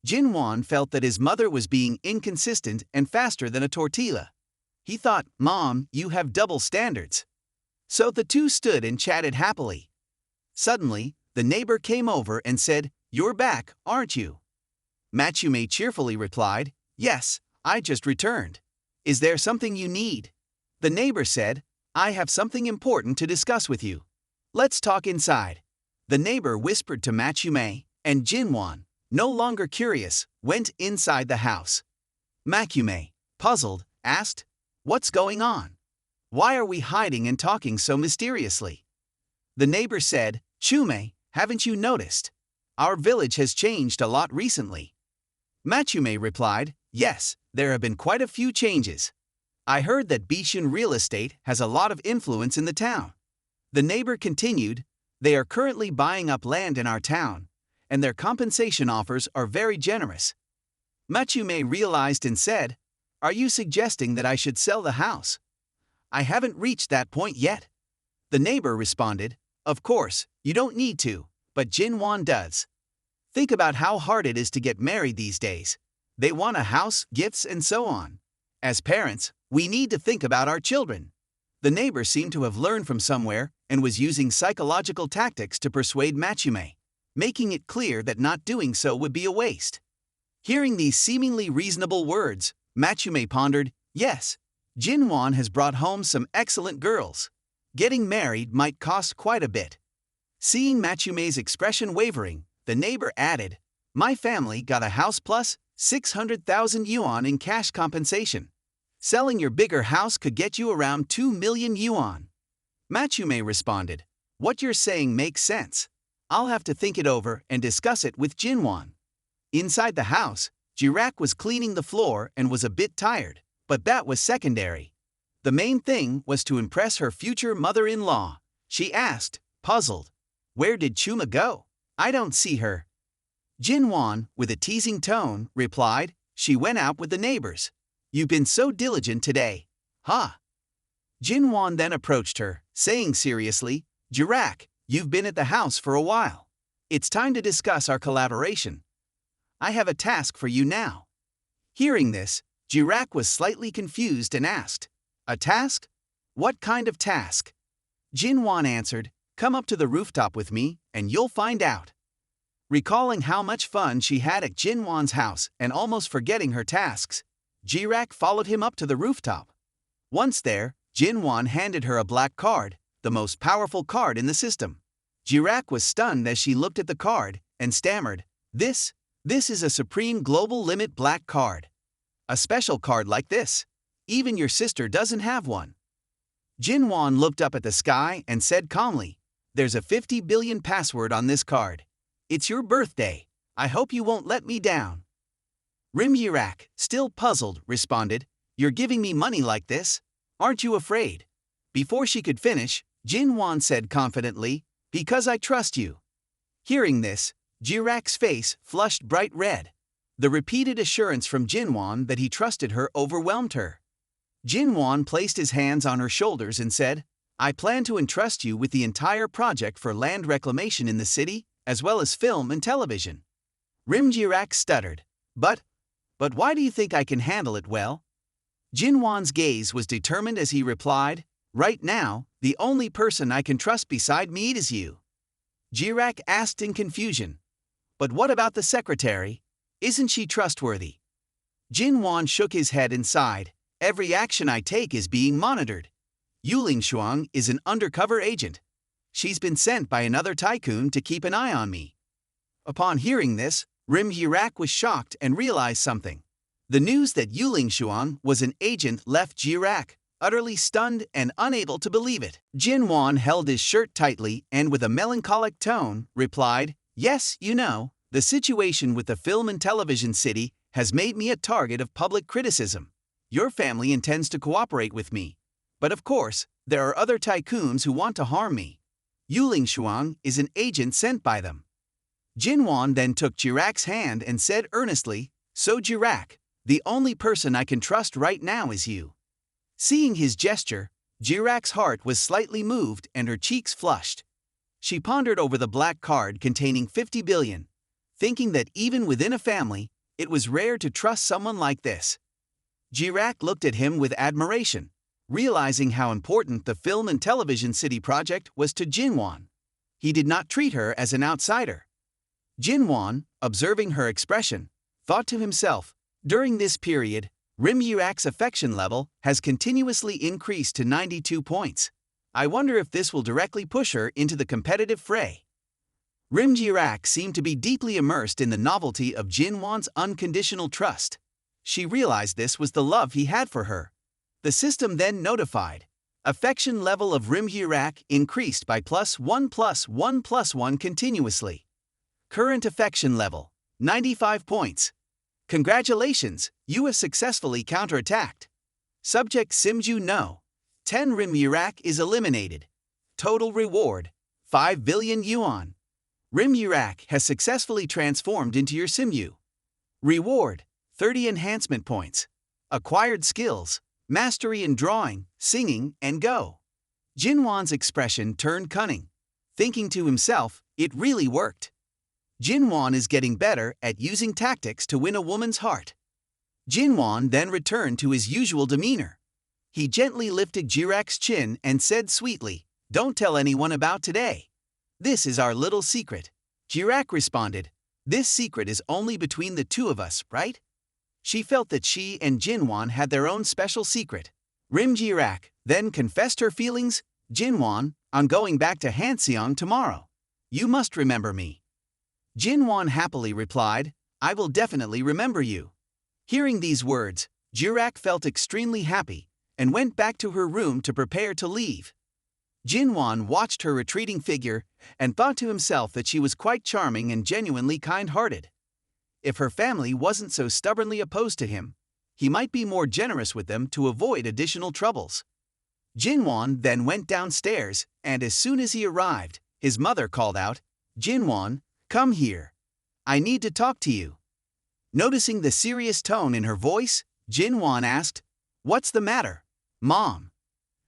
Jinwon felt that his mother was being inconsistent and faster than a tortilla. He thought, Mom, you have double standards. So the two stood and chatted happily. Suddenly, the neighbor came over and said, you're back, aren't you? Matsume cheerfully replied, yes, I just returned. Is there something you need? The neighbor said, I have something important to discuss with you. Let's talk inside. The neighbor whispered to Matsume, and Jinwon, no longer curious, went inside the house. Makume, puzzled, asked, what's going on? Why are we hiding and talking so mysteriously? The neighbor said, Chume, haven't you noticed? Our village has changed a lot recently. Matsume replied, yes, there have been quite a few changes. I heard that Bishun real estate has a lot of influence in the town. The neighbor continued, they are currently buying up land in our town, and their compensation offers are very generous. Matsume realized and said, are you suggesting that I should sell the house? I haven't reached that point yet. The neighbor responded, of course, you don't need to, but Jinwon does. Think about how hard it is to get married these days. They want a house, gifts, and so on. As parents, we need to think about our children. The neighbor seemed to have learned from somewhere and was using psychological tactics to persuade Matsume, making it clear that not doing so would be a waste. Hearing these seemingly reasonable words, Matsume pondered, yes, Jinwon has brought home some excellent girls. Getting married might cost quite a bit. Seeing Matsume's expression wavering, the neighbor added, my family got a house plus 600,000 yuan in cash compensation. Selling your bigger house could get you around 2 million yuan. Matsume responded, what you're saying makes sense. I'll have to think it over and discuss it with Jinwon. Inside the house, Jirak was cleaning the floor and was a bit tired, but that was secondary. The main thing was to impress her future mother-in-law. She asked, puzzled, where did Chuma go? I don't see her. Jinwon, with a teasing tone, replied, she went out with the neighbors. You've been so diligent today. Huh? Jinwon then approached her, saying seriously, Jirak, you've been at the house for a while. It's time to discuss our collaboration. I have a task for you now. Hearing this, Jirak was slightly confused and asked, a task? What kind of task? Jinwon answered, come up to the rooftop with me, and you'll find out. Recalling how much fun she had at Jinwon's house and almost forgetting her tasks, Jirak followed him up to the rooftop. Once there, Jinwon handed her a black card, the most powerful card in the system. Jirak was stunned as she looked at the card and stammered, This is a Supreme Global Limit black card. A special card like this. Even your sister doesn't have one. Jinwon looked up at the sky and said calmly, there's a 50 billion password on this card. It's your birthday. I hope you won't let me down. Rim Yirak, still puzzled, responded, you're giving me money like this? Aren't you afraid? Before she could finish, Jinwon said confidently, Because I trust you. Hearing this, Jirak's face flushed bright red. The repeated assurance from Jinwon that he trusted her overwhelmed her. Jinwon placed his hands on her shoulders and said, I plan to entrust you with the entire project for land reclamation in the city, as well as film and television. Rim Jirak stuttered. But why do you think I can handle it well? Jinwon's gaze was determined as he replied, Right now, the only person I can trust beside me is you. Jirak asked in confusion. But what about the secretary? Isn't she trustworthy? Jinwon shook his head and sighed. Every action I take is being monitored. Yuling Shuang is an undercover agent. She's been sent by another tycoon to keep an eye on me. Upon hearing this, Rim Jirak was shocked and realized something. The news that Yuling Shuang was an agent left Jirak utterly stunned and unable to believe it. Jinwon held his shirt tightly and with a melancholic tone replied, Yes, you know, the situation with the film and television city has made me a target of public criticism. Your family intends to cooperate with me. But of course, there are other tycoons who want to harm me. Yuling Shuang is an agent sent by them. Jinwon then took Jirak's hand and said earnestly, So Jirak, the only person I can trust right now is you. Seeing his gesture, Jirak's heart was slightly moved and her cheeks flushed. She pondered over the black card containing 50 billion, thinking that even within a family, it was rare to trust someone like this. Jirak looked at him with admiration, realizing how important the film and television city project was to Jinwon. He did not treat her as an outsider. Jinwon, observing her expression, thought to himself, During this period, Rim Jirak's affection level has continuously increased to 92 points. I wonder if this will directly push her into the competitive fray. Rim Jirak seemed to be deeply immersed in the novelty of Jinwon's unconditional trust. She realized this was the love he had for her. The system then notified. Affection level of Rim Jirak increased by +1+1+1 continuously. Current affection level, 95 points. Congratulations, you have successfully counterattacked. Subject Simju No. 10 Rim Jirak is eliminated. Total reward, 5 billion yuan. Rim Jirak has successfully transformed into your Simju. Reward, 30 enhancement points. Acquired skills, mastery in drawing, singing, and go. Jinwon's expression turned cunning. Thinking to himself, it really worked. Jinwon is getting better at using tactics to win a woman's heart. Jinwon then returned to his usual demeanor. He gently lifted Jirak's chin and said sweetly, Don't tell anyone about today. This is our little secret. Jirak responded, This secret is only between the two of us, right? She felt that she and Jinwon had their own special secret. Rim Jirak then confessed her feelings, Jinwon, I'm going back to Hanseong tomorrow. You must remember me. Jinwon happily replied, I will definitely remember you. Hearing these words, Jirak felt extremely happy and went back to her room to prepare to leave. Jinwon watched her retreating figure and thought to himself that she was quite charming and genuinely kind-hearted. If her family wasn't so stubbornly opposed to him, he might be more generous with them to avoid additional troubles. Jinwon then went downstairs, and as soon as he arrived, his mother called out, Jinwon, come here. I need to talk to you. Noticing the serious tone in her voice, Jinwon asked, What's the matter, Mom?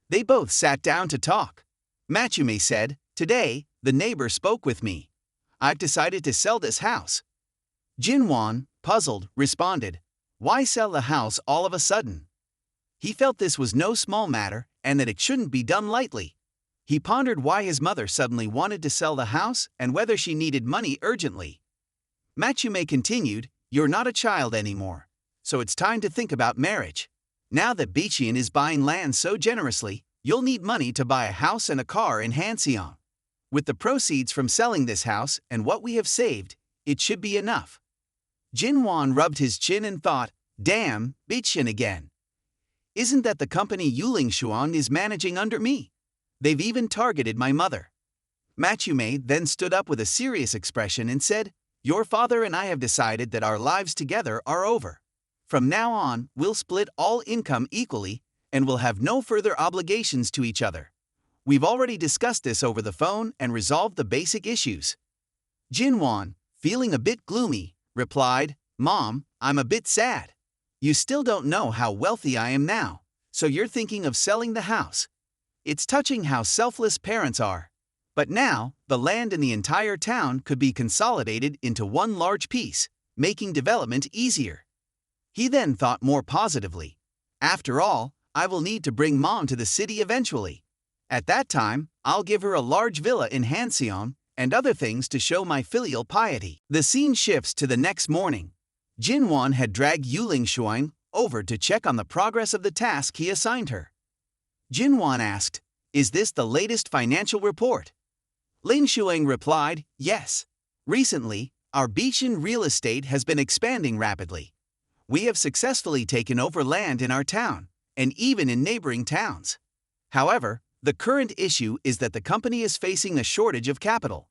They both sat down to talk. Matsume said, Today, the neighbor spoke with me. I've decided to sell this house. Jinwon, puzzled, responded, Why sell the house all of a sudden? He felt this was no small matter and that it shouldn't be done lightly. He pondered why his mother suddenly wanted to sell the house and whether she needed money urgently. Matsume continued, You're not a child anymore, so it's time to think about marriage. Now that Bichian is buying land so generously, you'll need money to buy a house and a car in Hanseong. With the proceeds from selling this house and what we have saved, it should be enough. Jinwon rubbed his chin and thought, Damn, Bichian again. Isn't that the company Yuling Shuang is managing under me? They've even targeted my mother. Matsume then stood up with a serious expression and said, Your father and I have decided that our lives together are over. From now on, we'll split all income equally and will have no further obligations to each other. We've already discussed this over the phone and resolved the basic issues. Jinwon, feeling a bit gloomy, replied, Mom, I'm a bit sad. You still don't know how wealthy I am now, so you're thinking of selling the house. It's touching how selfless parents are. But now, the land in the entire town could be consolidated into one large piece, making development easier. He then thought more positively. After all, I will need to bring Mom to the city eventually. At that time, I'll give her a large villa in Hanseon and other things to show my filial piety. The scene shifts to the next morning. Jinwon had dragged Yuling Shuang over to check on the progress of the task he assigned her. Jinwon asked, Is this the latest financial report? Lin Shuang replied, Yes. Recently, our Bichen real estate has been expanding rapidly. We have successfully taken over land in our town, and even in neighboring towns. However, the current issue is that the company is facing a shortage of capital.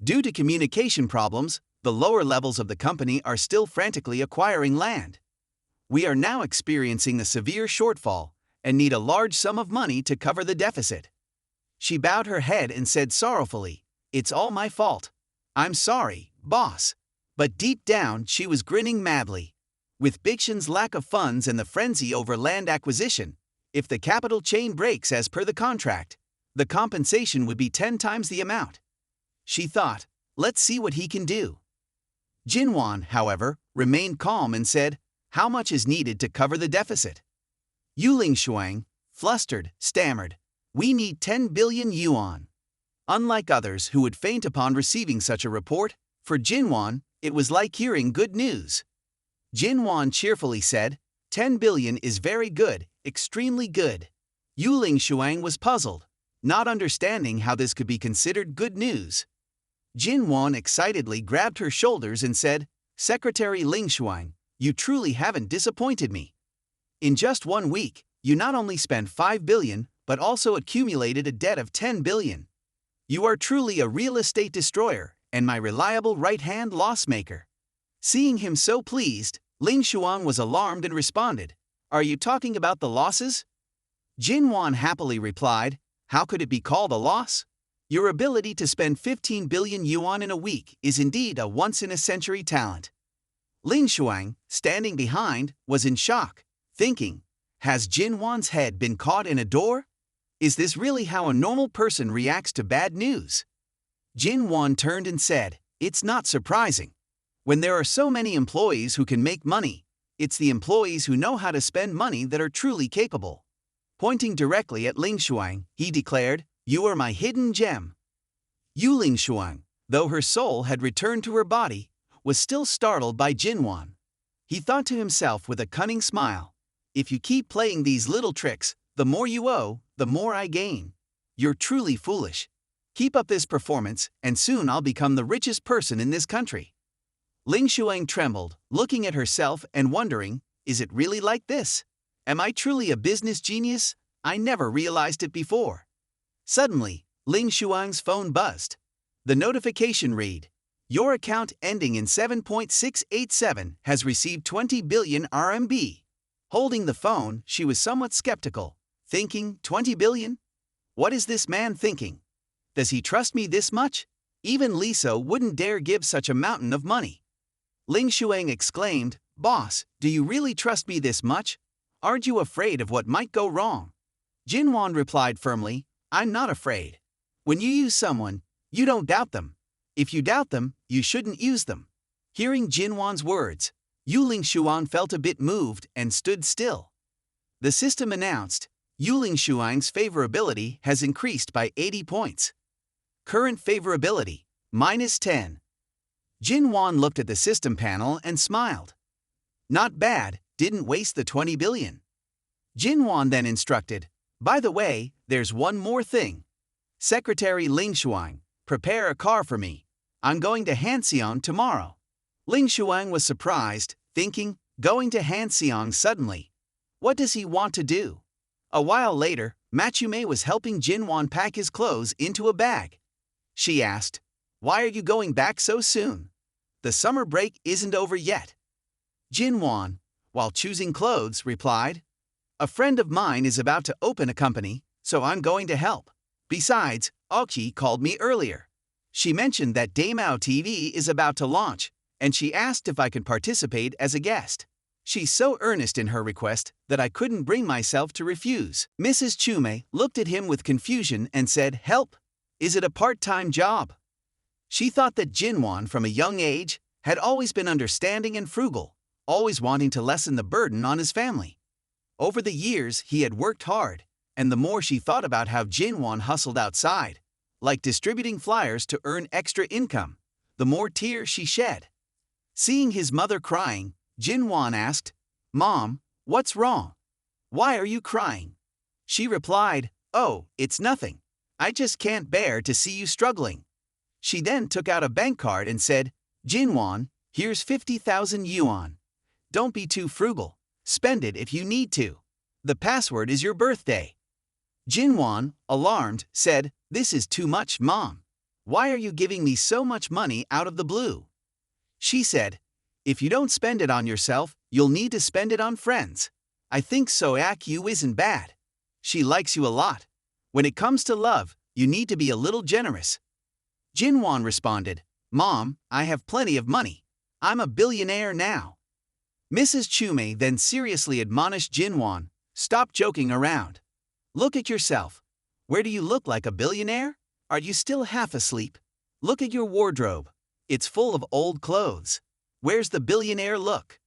Due to communication problems, the lower levels of the company are still frantically acquiring land. We are now experiencing a severe shortfall and need a large sum of money to cover the deficit. She bowed her head and said sorrowfully, It's all my fault. I'm sorry, boss. But deep down, she was grinning madly. With Biction's lack of funds and the frenzy over land acquisition, if the capital chain breaks as per the contract, the compensation would be 10 times the amount. She thought, let's see what he can do. Jinwon, however, remained calm and said, How much is needed to cover the deficit? Yuling Shuang, flustered, stammered, We need 10 billion yuan. Unlike others who would faint upon receiving such a report, for Jinwon, it was like hearing good news. Jinwon cheerfully said, 10 billion is very good, extremely good. Yuling Shuang was puzzled, not understanding how this could be considered good news. Jinwon excitedly grabbed her shoulders and said, Secretary Ling Shuang, you truly haven't disappointed me. In just 1 week, you not only spent 5 billion, but also accumulated a debt of 10 billion. You are truly a real estate destroyer and my reliable right-hand loss-maker. Seeing him so pleased, Ling Shuang was alarmed and responded, Are you talking about the losses? Jinwon happily replied, How could it be called a loss? Your ability to spend 15 billion yuan in a week is indeed a once-in-a-century talent. Ling Shuang, standing behind, was in shock, thinking, Has Jinwon's head been caught in a door? Is this really how a normal person reacts to bad news? Jinwon turned and said, It's not surprising. When there are so many employees who can make money, it's the employees who know how to spend money that are truly capable. Pointing directly at Ling Shuang, he declared, You are my hidden gem. Yuling Shuang, though her soul had returned to her body, was still startled by Jinwon. He thought to himself with a cunning smile, If you keep playing these little tricks, the more you owe, the more I gain. You're truly foolish. Keep up this performance, and soon I'll become the richest person in this country. Ling Shuang trembled, looking at herself and wondering, Is it really like this? Am I truly a business genius? I never realized it before. Suddenly, Ling Shuang's phone buzzed. The notification read, Your account ending in 7.687 has received 20 billion RMB. Holding the phone, she was somewhat skeptical, thinking, 20 billion? What is this man thinking? Does he trust me this much? Even Liso wouldn't dare give such a mountain of money. Ling Shuang exclaimed, Boss, do you really trust me this much? Aren't you afraid of what might go wrong? Jinwon replied firmly, I'm not afraid. When you use someone, you don't doubt them. If you doubt them, you shouldn't use them. Hearing Jinwon's words, Yuling Shuang felt a bit moved and stood still. The system announced, Yuling Shuang's favorability has increased by 80 points. Current favorability, -10. Jinwon looked at the system panel and smiled. Not bad, didn't waste the 20 billion. Jinwon then instructed, By the way, there's one more thing. Secretary Ling Shuang, prepare a car for me. I'm going to Hanseon tomorrow. Ling Shuang was surprised, thinking, going to Hanseon suddenly. What does he want to do? A while later, Machume was helping Jinwon pack his clothes into a bag. She asked, Why are you going back so soon? The summer break isn't over yet. Jinwon, while choosing clothes, replied, A friend of mine is about to open a company, so I'm going to help. Besides, Oki called me earlier. She mentioned that Daemao TV is about to launch, and she asked if I could participate as a guest. She's so earnest in her request that I couldn't bring myself to refuse. Mrs. Chume looked at him with confusion and said, "Help! Is it a part-time job?" She thought that Jinwon from a young age had always been understanding and frugal, always wanting to lessen the burden on his family. Over the years, he had worked hard, and the more she thought about how Jinwon hustled outside, like distributing flyers to earn extra income, the more tears she shed. Seeing his mother crying, Jinwon asked, "Mom, what's wrong? Why are you crying?" She replied, "Oh, it's nothing. I just can't bear to see you struggling." She then took out a bank card and said, "Jinwon, here's 50,000 yuan. Don't be too frugal. Spend it if you need to. The password is your birthday." Jinwon, alarmed, said, "This is too much, Mom. Why are you giving me so much money out of the blue?" She said, "If you don't spend it on yourself, you'll need to spend it on friends. I think Soak Yu isn't bad. She likes you a lot. When it comes to love, you need to be a little generous." Jinwon responded, "Mom, I have plenty of money. I'm a billionaire now." Mrs. Chume then seriously admonished Jinwon, "Stop joking around. Look at yourself. Where do you look like a billionaire? Are you still half asleep? Look at your wardrobe. It's full of old clothes. Where's the billionaire look?"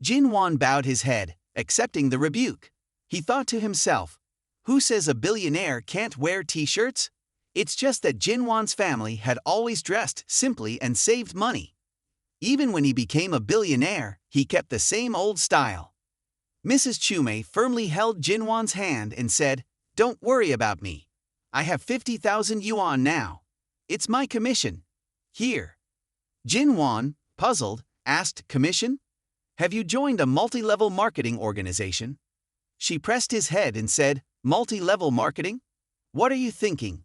Jinwon bowed his head, accepting the rebuke. He thought to himself, "Who says a billionaire can't wear t-shirts?" It's just that Jinwon's family had always dressed simply and saved money. Even when he became a billionaire, he kept the same old style. Mrs. Chume firmly held Jinwon's hand and said, "Don't worry about me. I have 50,000 yuan now. It's my commission. Here." Jinwon, puzzled, asked, "Commission? Have you joined a multi-level marketing organization?" She pressed his head and said, "Multi-level marketing? What are you thinking?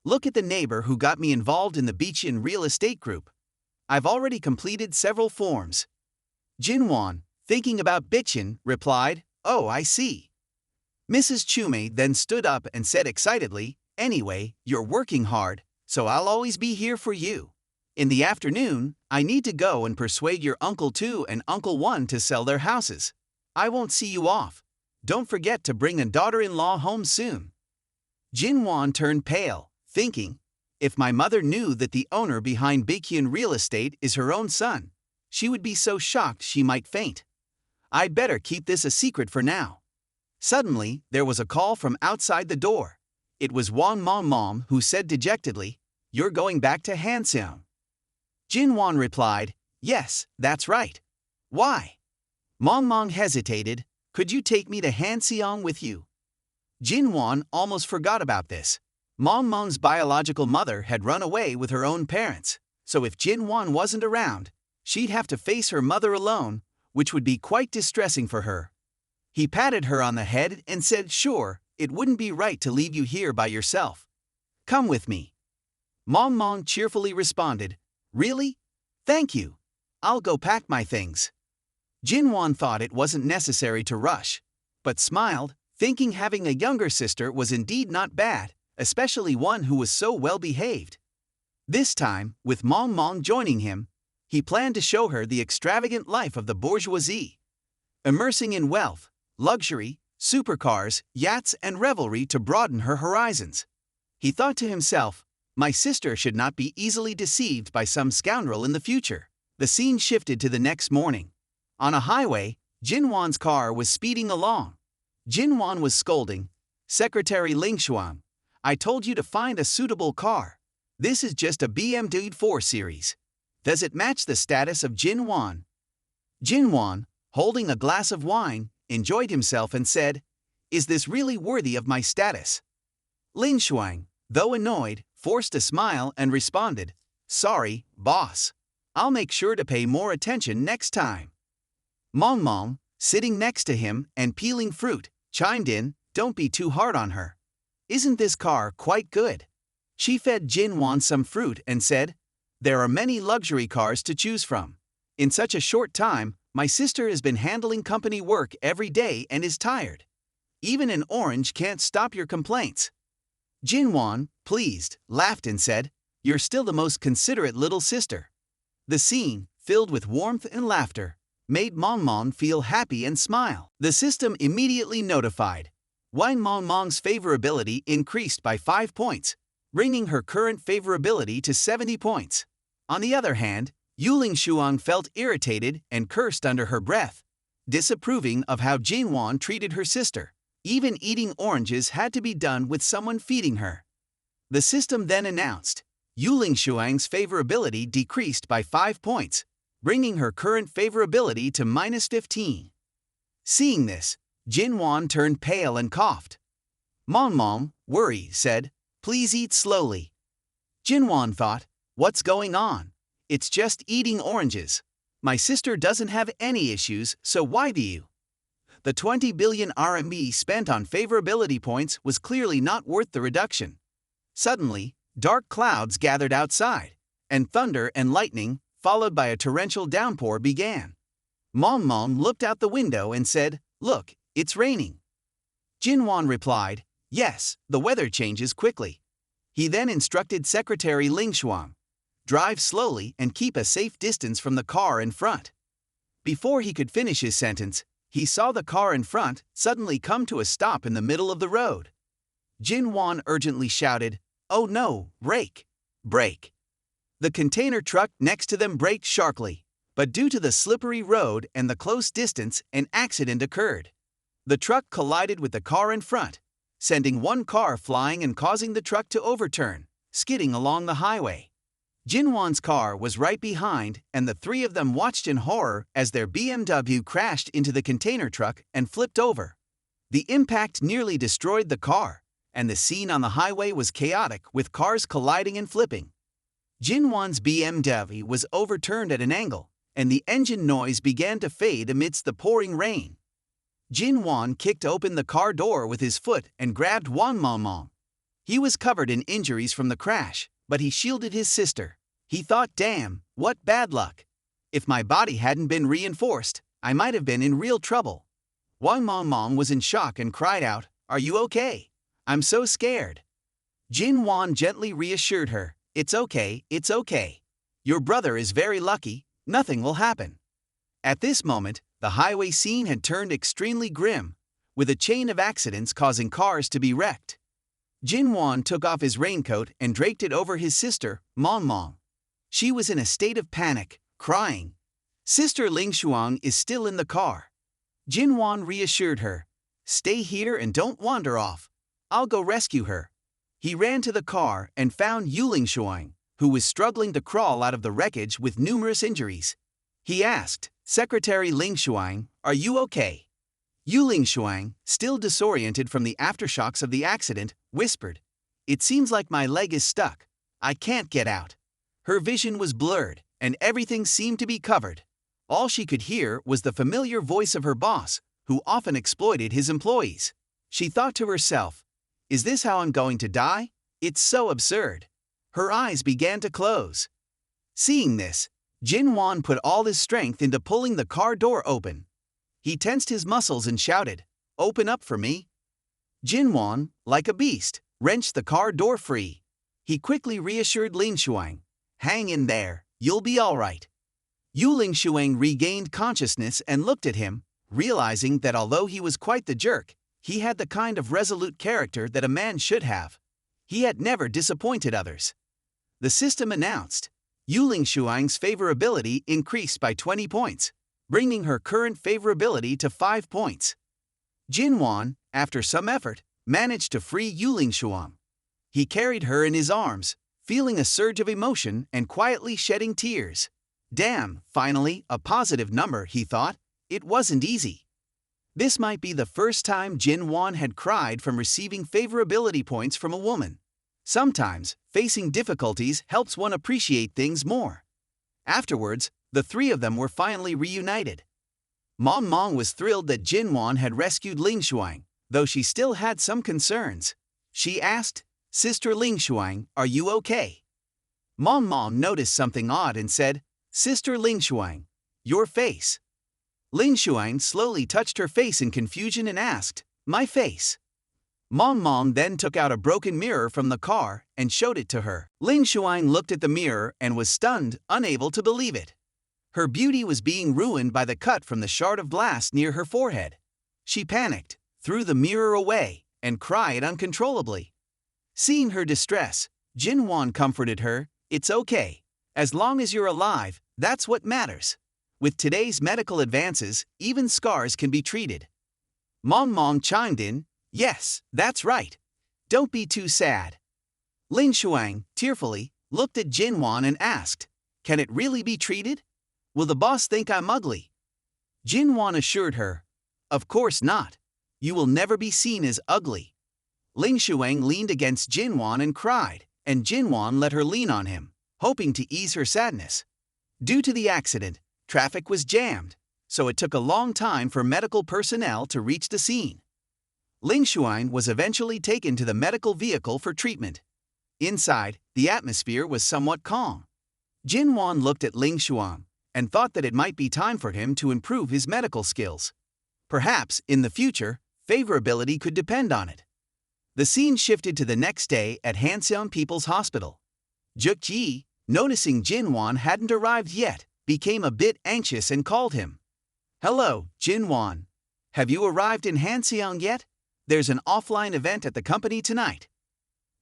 Look at the neighbor who got me involved in the Beachin real estate group. I've already completed several forms." Jinwon, thinking about Beachin, replied, "Oh, I see." Mrs. Chume then stood up and said excitedly, "Anyway, you're working hard, so I'll always be here for you. In the afternoon, I need to go and persuade your Uncle 2 and Uncle 1 to sell their houses. I won't see you off. Don't forget to bring a daughter-in-law home soon." Jinwon turned pale, thinking, if my mother knew that the owner behind Beachin Real Estate is her own son, she would be so shocked she might faint. I'd better keep this a secret for now. Suddenly, there was a call from outside the door. It was Wang Mom who said dejectedly, "You're going back to Hanseong." Jinwon replied, "Yes, that's right. Why?" Mong hesitated, "Could you take me to Hanseong with you?" Jinwon almost forgot about this. Mong's biological mother had run away with her own parents, so if Jinwon wasn't around, she'd have to face her mother alone, which would be quite distressing for her. He patted her on the head and said, "Sure, it wouldn't be right to leave you here by yourself. Come with me." Mong cheerfully responded, "Really? Thank you. I'll go pack my things." Jinwon thought it wasn't necessary to rush, but smiled, thinking having a younger sister was indeed not bad, especially one who was so well behaved. This time, with Mong joining him, he planned to show her the extravagant life of the bourgeoisie, immersing in wealth, luxury, supercars, yachts, and revelry to broaden her horizons. He thought to himself, my sister should not be easily deceived by some scoundrel in the future. The scene shifted to the next morning. On a highway, Jinwon's car was speeding along. Jinwon was scolding, "Secretary Lingshuang, I told you to find a suitable car. This is just a BMW 4 Series. Does it match the status of Jinwon?" Jinwon, holding a glass of wine, enjoyed himself and said, "Is this really worthy of my status?" Lingshuang, though annoyed, forced a smile and responded, "Sorry, boss. I'll make sure to pay more attention next time." Mong, sitting next to him and peeling fruit, chimed in, "Don't be too hard on her. Isn't this car quite good?" She fed Jinwon some fruit and said, "There are many luxury cars to choose from. In such a short time, my sister has been handling company work every day and is tired. Even an orange can't stop your complaints." Jinwan, pleased, laughed and said, "You're still the most considerate little sister." The scene, filled with warmth and laughter, made Mon feel happy and smile. The system immediately notified. Wang Mong's favorability increased by 5 points, bringing her current favorability to 70 points. On the other hand, Yuling Shuang felt irritated and cursed under her breath, disapproving of how Jinwan treated her sister. Even eating oranges had to be done with someone feeding her. The system then announced, Yuling Shuang's favorability decreased by 5 points, bringing her current favorability to -15. Seeing this, Jinwan turned pale and coughed. Mon, worry, said, "Please eat slowly." Jinwan thought, "What's going on? It's just eating oranges. My sister doesn't have any issues, so why do you?" The 20 billion RMB spent on favorability points was clearly not worth the reduction. Suddenly, dark clouds gathered outside, and thunder and lightning, followed by a torrential downpour, began. Mon looked out the window and said, "Look, it's raining." Jinwan replied, "Yes, the weather changes quickly." He then instructed Secretary Ling Shuang, "Drive slowly and keep a safe distance from the car in front." Before he could finish his sentence, he saw the car in front suddenly come to a stop in the middle of the road. Jinwan urgently shouted, "Oh no, brake! Brake!" The container truck next to them braked sharply, but due to the slippery road and the close distance, an accident occurred. The truck collided with the car in front, sending one car flying and causing the truck to overturn, skidding along the highway. Jinwan's car was right behind, and the three of them watched in horror as their BMW crashed into the container truck and flipped over. The impact nearly destroyed the car, and the scene on the highway was chaotic with cars colliding and flipping. Jinwan's BMW was overturned at an angle, and the engine noise began to fade amidst the pouring rain. Jinwan kicked open the car door with his foot and grabbed Wang Mong. He was covered in injuries from the crash, but he shielded his sister. He thought, "Damn, what bad luck. If my body hadn't been reinforced, I might have been in real trouble." Wang Mong was in shock and cried out, "Are you okay? I'm so scared." Jinwan gently reassured her, "It's okay, it's okay. Your brother is very lucky, nothing will happen." At this moment, the highway scene had turned extremely grim, with a chain of accidents causing cars to be wrecked. Jinwan took off his raincoat and draped it over his sister, Mong. She was in a state of panic, crying. Sister Ling Shuang is still in the car. Jinwan reassured her, "Stay here and don't wander off. I'll go rescue her." He ran to the car and found Yuling Shuang, who was struggling to crawl out of the wreckage with numerous injuries. He asked, "Secretary Ling Shuang, are you okay?" Yuling Shuang, still disoriented from the aftershocks of the accident, whispered, "It seems like my leg is stuck. I can't get out." Her vision was blurred, and everything seemed to be covered. All she could hear was the familiar voice of her boss, who often exploited his employees. She thought to herself, "Is this how I'm going to die? It's so absurd." Her eyes began to close. Seeing this, Jinwan put all his strength into pulling the car door open. He tensed his muscles and shouted, "Open up for me." Jinwan, like a beast, wrenched the car door free. He quickly reassured Ling Shuang, "Hang in there, you'll be all right." Yuling Shuang regained consciousness and looked at him, realizing that although he was quite the jerk, he had the kind of resolute character that a man should have. He had never disappointed others. The system announced, Yuling Shuang's favorability increased by 20 points, bringing her current favorability to 5 points. Jinwan, after some effort, managed to free Yuling Shuang. He carried her in his arms, feeling a surge of emotion and quietly shedding tears. Damn, finally, a positive number, he thought. It wasn't easy. This might be the first time Jinwan had cried from receiving favorability points from a woman. Sometimes, facing difficulties helps one appreciate things more. Afterwards, the three of them were finally reunited. Mong was thrilled that Jinwan had rescued Ling Shuang, though she still had some concerns. She asked, "Sister Ling Shuang, are you okay?" Mong noticed something odd and said, "Sister Ling Shuang, your face." Ling Shuang slowly touched her face in confusion and asked, "My face? Mong then took out a broken mirror from the car and showed it to her. Ling Shuang looked at the mirror and was stunned, unable to believe it. Her beauty was being ruined by the cut from the shard of glass near her forehead. She panicked, threw the mirror away, and cried uncontrollably. Seeing her distress, Jinwan comforted her, "It's okay. As long as you're alive, that's what matters. With today's medical advances, even scars can be treated." Mong chimed in, "Yes, that's right. Don't be too sad." Ling Shuang, tearfully, looked at Jinwan and asked, "Can it really be treated? Will the boss think I'm ugly?" Jinwan assured her, "Of course not. You will never be seen as ugly." Ling Shuang leaned against Jinwan and cried, and Jinwan let her lean on him, hoping to ease her sadness. Due to the accident, traffic was jammed, so it took a long time for medical personnel to reach the scene. Ling Shuang was eventually taken to the medical vehicle for treatment. Inside, the atmosphere was somewhat calm. Jinwan looked at Ling Shuang and thought that it might be time for him to improve his medical skills. Perhaps, in the future, favorability could depend on it. The scene shifted to the next day at Hanseong People's Hospital. Juk Yi, noticing Jinwan hadn't arrived yet, became a bit anxious and called him. "Hello, Jinwan. Have you arrived in Hanseong yet? There's an offline event at the company tonight."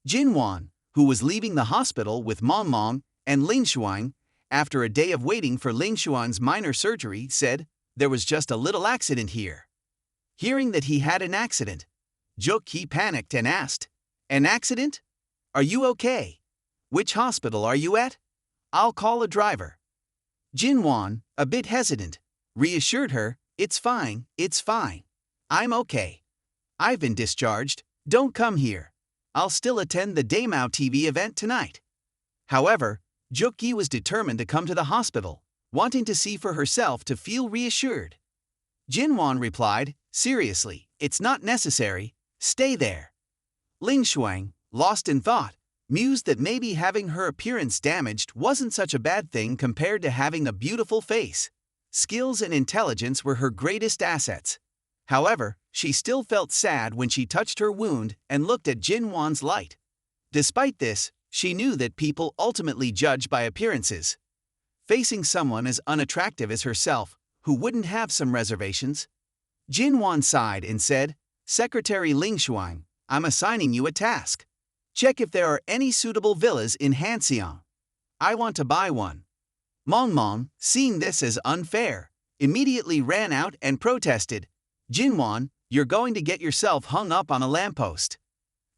Jinwan, who was leaving the hospital with Mong and Ling Shuang, after a day of waiting for Ling Shuang's minor surgery, said, "There was just a little accident here." Hearing that he had an accident, Juk Yi panicked and asked, "An accident? Are you okay? Which hospital are you at? I'll call a driver." Jinwan, a bit hesitant, reassured her, it's fine. I'm okay. I've been discharged, don't come here. I'll still attend the Daemao TV event tonight." However, Juk Yi was determined to come to the hospital, wanting to see for herself to feel reassured. Jinwan replied, "Seriously, it's not necessary, stay there." Ling Shuang, lost in thought, mused that maybe having her appearance damaged wasn't such a bad thing compared to having a beautiful face. Skills and intelligence were her greatest assets. However, she still felt sad when she touched her wound and looked at Jinwan's light. Despite this, she knew that people ultimately judge by appearances. Facing someone as unattractive as herself, who wouldn't have some reservations? Jinwan sighed and said, "Secretary Ling Shuang, I'm assigning you a task. Check if there are any suitable villas in Hanseong. I want to buy one." Mong, seeing this as unfair, immediately ran out and protested, "Jinwan, you're going to get yourself hung up on a lamppost.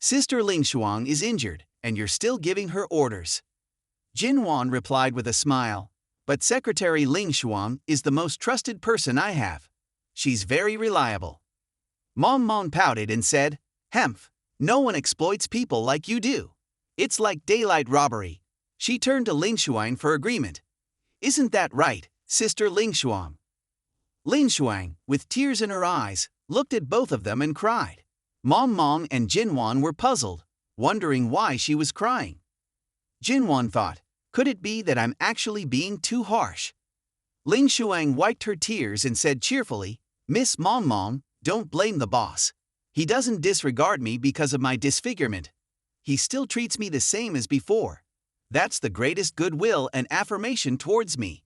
Sister Ling Shuang is injured, and you're still giving her orders." Jinwan replied with a smile, "But Secretary Ling Shuang is the most trusted person I have. She's very reliable." Mong pouted and said, "Hemph, no one exploits people like you do. It's like daylight robbery." She turned to Ling Shuang for agreement. "Isn't that right, Sister Ling Shuang?" Ling Shuang, with tears in her eyes, looked at both of them and cried. Mong and Jinwan were puzzled, wondering why she was crying. Jinwan thought, could it be that I'm actually being too harsh? Ling Shuang wiped her tears and said cheerfully, "Miss Mong, don't blame the boss. He doesn't disregard me because of my disfigurement. He still treats me the same as before. That's the greatest goodwill and affirmation towards me."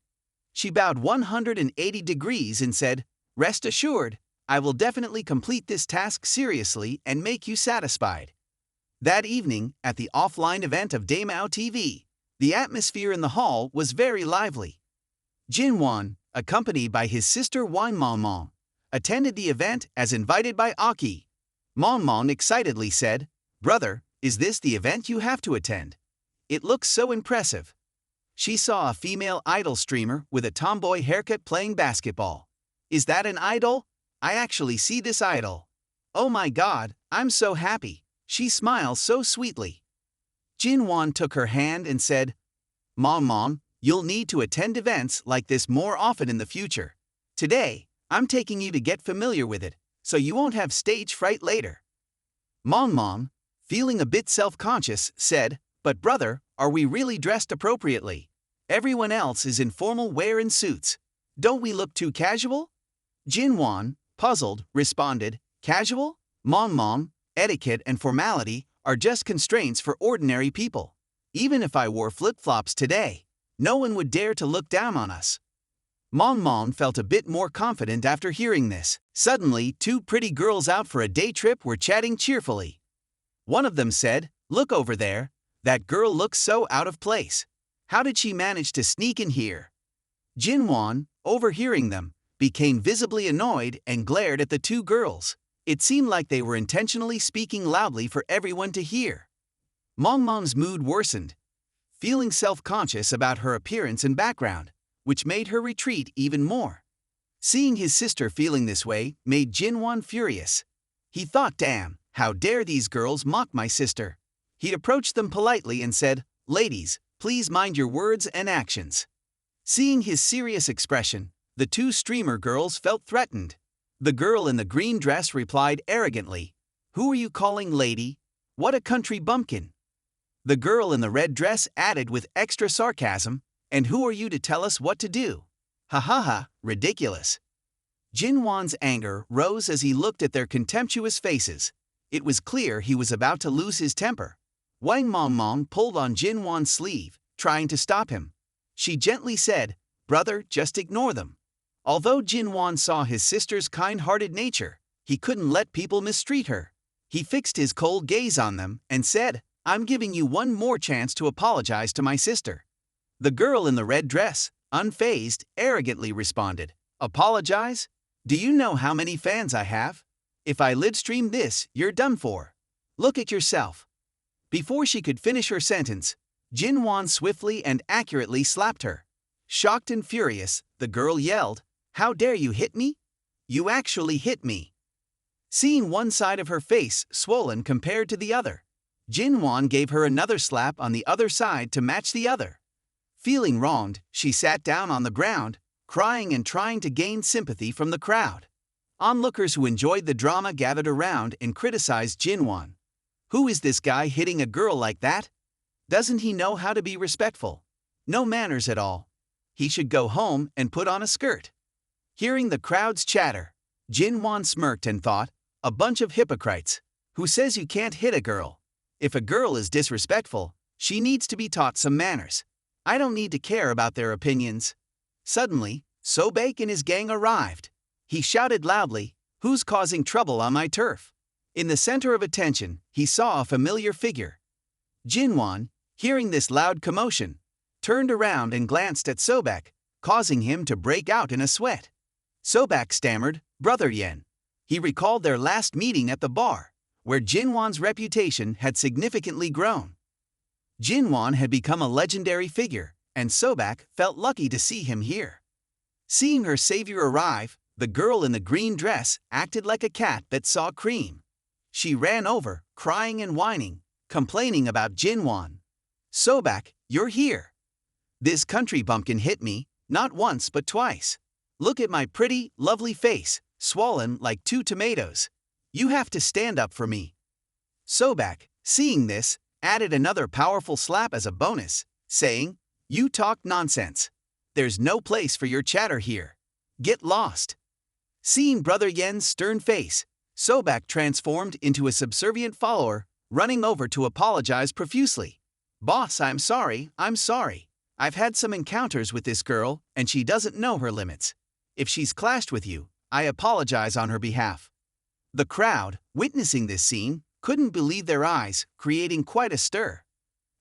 She bowed 180 degrees and said, "Rest assured, I will definitely complete this task seriously and make you satisfied." That evening, at the offline event of Daemao TV, the atmosphere in the hall was very lively. Jinwan, accompanied by his sister Wine Mong, attended the event as invited by Aki. Mong excitedly said, "Brother, is this the event you have to attend? It looks so impressive." She saw a female idol streamer with a tomboy haircut playing basketball. "Is that an idol? I actually see this idol. Oh my god, I'm so happy. She smiles so sweetly." Jinwan took her hand and said, Mong, you'll need to attend events like this more often in the future. Today, I'm taking you to get familiar with it, so you won't have stage fright later." Mong, feeling a bit self-conscious, said, "But brother, are we really dressed appropriately? Everyone else is in formal wear and suits. Don't we look too casual?" Jinwan, puzzled, responded, "Casual? Mong, etiquette and formality are just constraints for ordinary people. Even if I wore flip-flops today, no one would dare to look down on us. Mon felt a bit more confident after hearing this. Suddenly, two pretty girls out for a day trip were chatting cheerfully. One of them said, "Look over there, that girl looks so out of place. How did she manage to sneak in here?" Jinwon, overhearing them, became visibly annoyed and glared at the two girls. It seemed like they were intentionally speaking loudly for everyone to hear. Mon's mood worsened, feeling self-conscious about her appearance and background, which made her retreat even more. Seeing his sister feeling this way made Jinwon furious. He thought, damn, how dare these girls mock my sister. He approached them politely and said, "Ladies, please mind your words and actions." Seeing his serious expression, the two streamer girls felt threatened. The girl in the green dress replied arrogantly, "Who are you calling lady? What a country bumpkin." The girl in the red dress added with extra sarcasm, "And who are you to tell us what to do? Ha ha ha, ridiculous." Jinwon's anger rose as he looked at their contemptuous faces. It was clear he was about to lose his temper. Wang Mong pulled on Jinwon's sleeve, trying to stop him. She gently said, "Brother, just ignore them." Although Jinwon saw his sister's kind-hearted nature, he couldn't let people mistreat her. He fixed his cold gaze on them and said, "I'm giving you one more chance to apologize to my sister." The girl in the red dress, unfazed, arrogantly responded, "Apologize? Do you know how many fans I have? If I livestream this, you're done for. Look at yourself." Before she could finish her sentence, Jinwon swiftly and accurately slapped her. Shocked and furious, the girl yelled, "How dare you hit me? You actually hit me." Seeing one side of her face swollen compared to the other, Jinwon gave her another slap on the other side to match the other. Feeling wronged, she sat down on the ground, crying and trying to gain sympathy from the crowd. Onlookers who enjoyed the drama gathered around and criticized Jinwon. "Who is this guy hitting a girl like that? Doesn't he know how to be respectful? No manners at all. He should go home and put on a skirt." Hearing the crowd's chatter, Jinwon smirked and thought, "A bunch of hypocrites. Who says you can't hit a girl? If a girl is disrespectful, she needs to be taught some manners. I don't need to care about their opinions." Suddenly, Sobek and his gang arrived. He shouted loudly, "Who's causing trouble on my turf?" In the center of attention, he saw a familiar figure. Jinwon, hearing this loud commotion, turned around and glanced at Sobek, causing him to break out in a sweat. Sobek stammered, "Brother Yen." He recalled their last meeting at the bar, where Jinwon's reputation had significantly grown. Jinwon had become a legendary figure, and Sobek felt lucky to see him here. Seeing her savior arrive, the girl in the green dress acted like a cat that saw cream. She ran over, crying and whining, complaining about Jinwon. "Sobek, you're here. This country bumpkin hit me, not once but twice. Look at my pretty, lovely face, swollen like 2 tomatoes. You have to stand up for me." Sobek, seeing this, added another powerful slap as a bonus, saying, "You talk nonsense. There's no place for your chatter here. Get lost." Seeing Brother Yen's stern face, Sobek transformed into a subservient follower, running over to apologize profusely. "Boss, I'm sorry. I've had some encounters with this girl, and she doesn't know her limits. If she's clashed with you, I apologize on her behalf." The crowd, witnessing this scene, couldn't believe their eyes, creating quite a stir.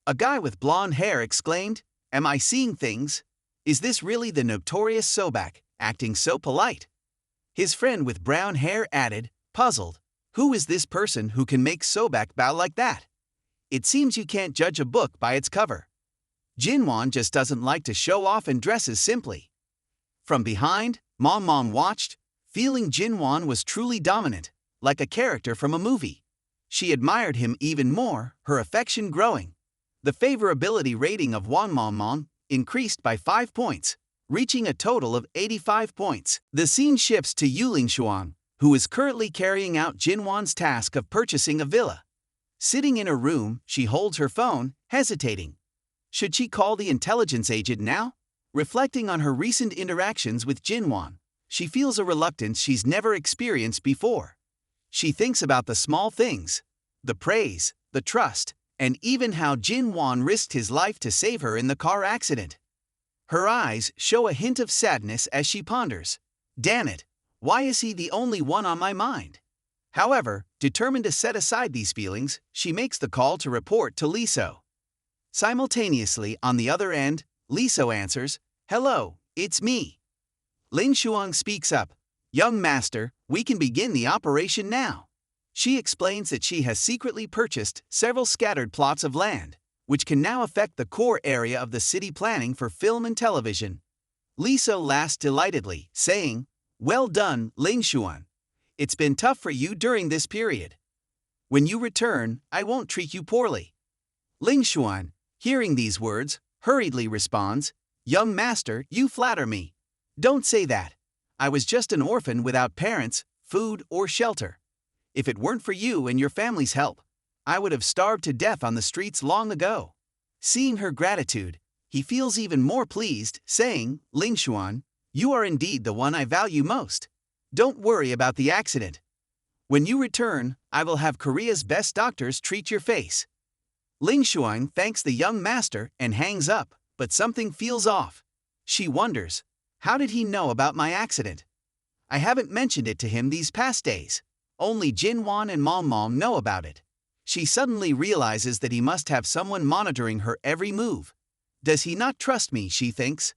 A guy with blonde hair exclaimed, "Am I seeing things? Is this really the notorious Sobek, acting so polite?" His friend with brown hair added, puzzled, "Who is this person who can make Sobek bow like that? It seems you can't judge a book by its cover." Jinwon just doesn't like to show off and dresses simply. From behind, Mom watched, feeling Jinwon was truly dominant, like a character from a movie. She admired him even more, her affection growing. The favorability rating of Wang Mong increased by 5 points, reaching a total of 85 points. The scene shifts to Yuling Shuang, who is currently carrying out Jinwon's task of purchasing a villa. Sitting in her room, she holds her phone, hesitating. Should she call the intelligence agent now? Reflecting on her recent interactions with Jinwon, she feels a reluctance she's never experienced before. She thinks about the small things, the praise, the trust, and even how Jin Won risked his life to save her in the car accident. Her eyes show a hint of sadness as she ponders. Damn it, why is he the only one on my mind? However, determined to set aside these feelings, she makes the call to report to Liso. Simultaneously, on the other end, Liso answers, "Hello, it's me." Lin Shuang speaks up, "Young master, we can begin the operation now." She explains that she has secretly purchased several scattered plots of land, which can now affect the core area of the city planning for film and television. Liso laughs delightedly, saying, "Well done, Lin Shuang. It's been tough for you during this period. When you return, I won't treat you poorly." Ling Xuan, hearing these words, hurriedly responds, "Young master, you flatter me. Don't say that. I was just an orphan without parents, food, or shelter. If it weren't for you and your family's help, I would have starved to death on the streets long ago." Seeing her gratitude, he feels even more pleased, saying, "Ling Xuan, you are indeed the one I value most. Don't worry about the accident. When you return, I will have Korea's best doctors treat your face." Ling Xuan thanks the young master and hangs up, but something feels off. She wonders, how did he know about my accident? I haven't mentioned it to him these past days. Only Jin Wan and Mom Mom know about it. She suddenly realizes that he must have someone monitoring her every move. Does he not trust me, she thinks.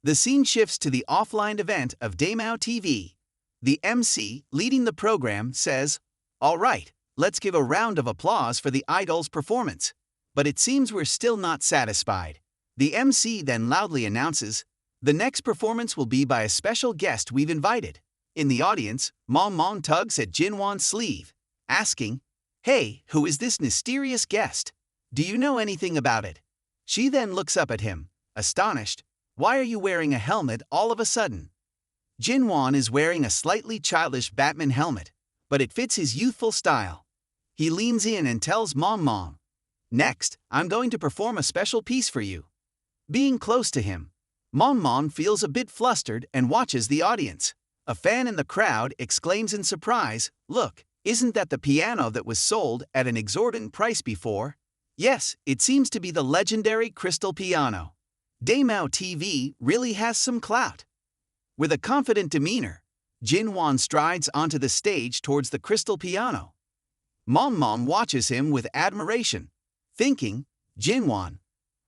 The scene shifts to the offline event of Daemao TV. The MC, leading the program, says, "All right, let's give a round of applause for the idol's performance." But it seems we're still not satisfied. The MC then loudly announces, "The next performance will be by a special guest we've invited." In the audience, Mom Mom tugs at Jin Wan's sleeve, asking, "Hey, who is this mysterious guest? Do you know anything about it?" She then looks up at him, astonished. "Why are you wearing a helmet all of a sudden?" Jin Wan is wearing a slightly childish Batman helmet, but it fits his youthful style. He leans in and tells Mom Mom, "Next, I'm going to perform a special piece for you." Being close to him, Mom Mom feels a bit flustered and watches the audience. A fan in the crowd exclaims in surprise, "Look, isn't that the piano that was sold at an exorbitant price before?" Yes, it seems to be the legendary crystal piano. Daemao TV really has some clout. With a confident demeanor, Jin Wan strides onto the stage towards the crystal piano. Mom Mom watches him with admiration, thinking, "Jin Wan."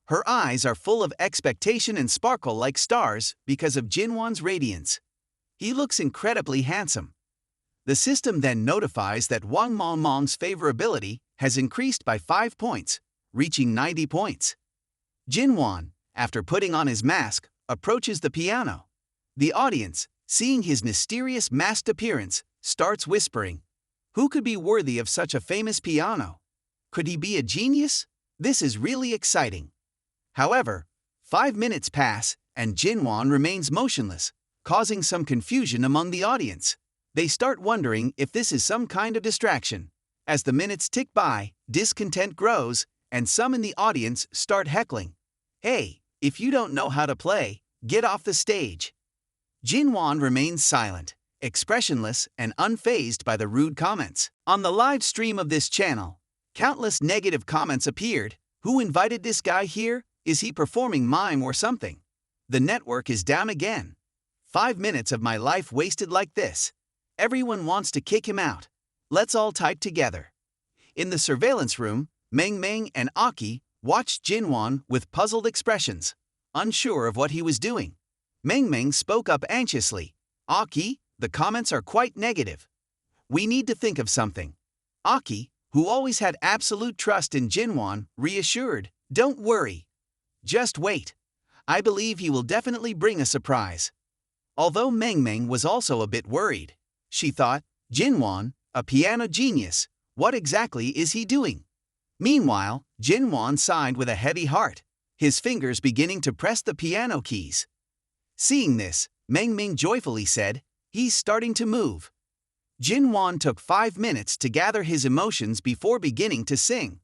Her eyes are full of expectation and sparkle like stars because of Jin Wan's radiance. He looks incredibly handsome. The system then notifies that Wang Mom Mom's favorability has increased by 5 points, reaching 90 points. Jin Wan, after putting on his mask, approaches the piano. The audience, seeing his mysterious masked appearance, starts whispering, "Who could be worthy of such a famous piano? Could he be a genius? This is really exciting." However, 5 minutes pass and Jin Wan remains motionless, causing some confusion among the audience. They start wondering if this is some kind of distraction. As the minutes tick by, discontent grows, and some in the audience start heckling. "Hey, if you don't know how to play, get off the stage." Jin Wan remains silent, expressionless, and unfazed by the rude comments. On the live stream of this channel, countless negative comments appeared. "Who invited this guy here? Is he performing mime or something? The network is down again. 5 minutes of my life wasted like this. Everyone wants to kick him out. Let's all type together." In the surveillance room, Meng Meng and Aki watched Jin Wan with puzzled expressions, unsure of what he was doing. Meng Meng spoke up anxiously, "Aki, the comments are quite negative. We need to think of something." Aki, who always had absolute trust in Jin Wan, reassured, "Don't worry. Just wait. I believe he will definitely bring a surprise." Although Meng Meng was also a bit worried. She thought, Jin Wan, a piano genius, what exactly is he doing? Meanwhile, Jin Wan sighed with a heavy heart, his fingers beginning to press the piano keys. Seeing this, Meng Meng joyfully said, "He's starting to move." Jin Wan took 5 minutes to gather his emotions before beginning to sing.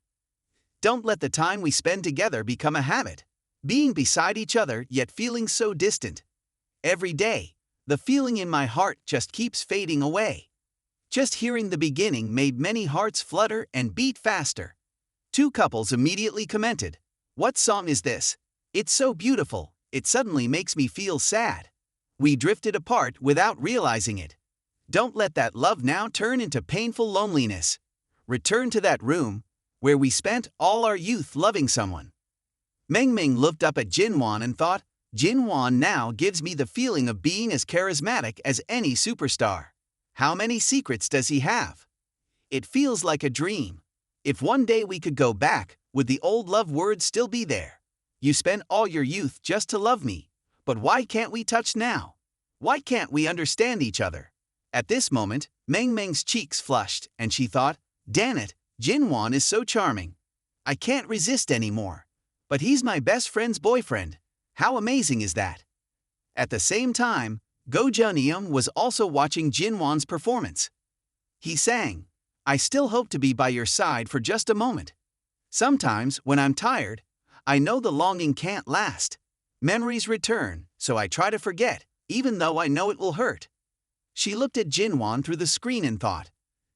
Don't let the time we spend together become a habit. Being beside each other yet feeling so distant. Every day, the feeling in my heart just keeps fading away. Just hearing the beginning made many hearts flutter and beat faster. Two couples immediately commented, "What song is this? It's so beautiful, it suddenly makes me feel sad." We drifted apart without realizing it. Don't let that love now turn into painful loneliness. Return to that room, where we spent all our youth loving someone. Meng Ming looked up at Jinwan and thought, Jinwan now gives me the feeling of being as charismatic as any superstar. How many secrets does he have? It feels like a dream. If one day we could go back, would the old love words still be there? You spent all your youth just to love me, but why can't we touch now? Why can't we understand each other? At this moment, Meng Meng's cheeks flushed, and she thought, damn it, Jinwan is so charming. I can't resist anymore. But he's my best friend's boyfriend. How amazing is that? At the same time, Go Junyeom was also watching Jinwan's performance. He sang, I still hope to be by your side for just a moment. Sometimes, when I'm tired, I know the longing can't last. Memories return, so I try to forget, even though I know it will hurt. She looked at Jinwan through the screen and thought,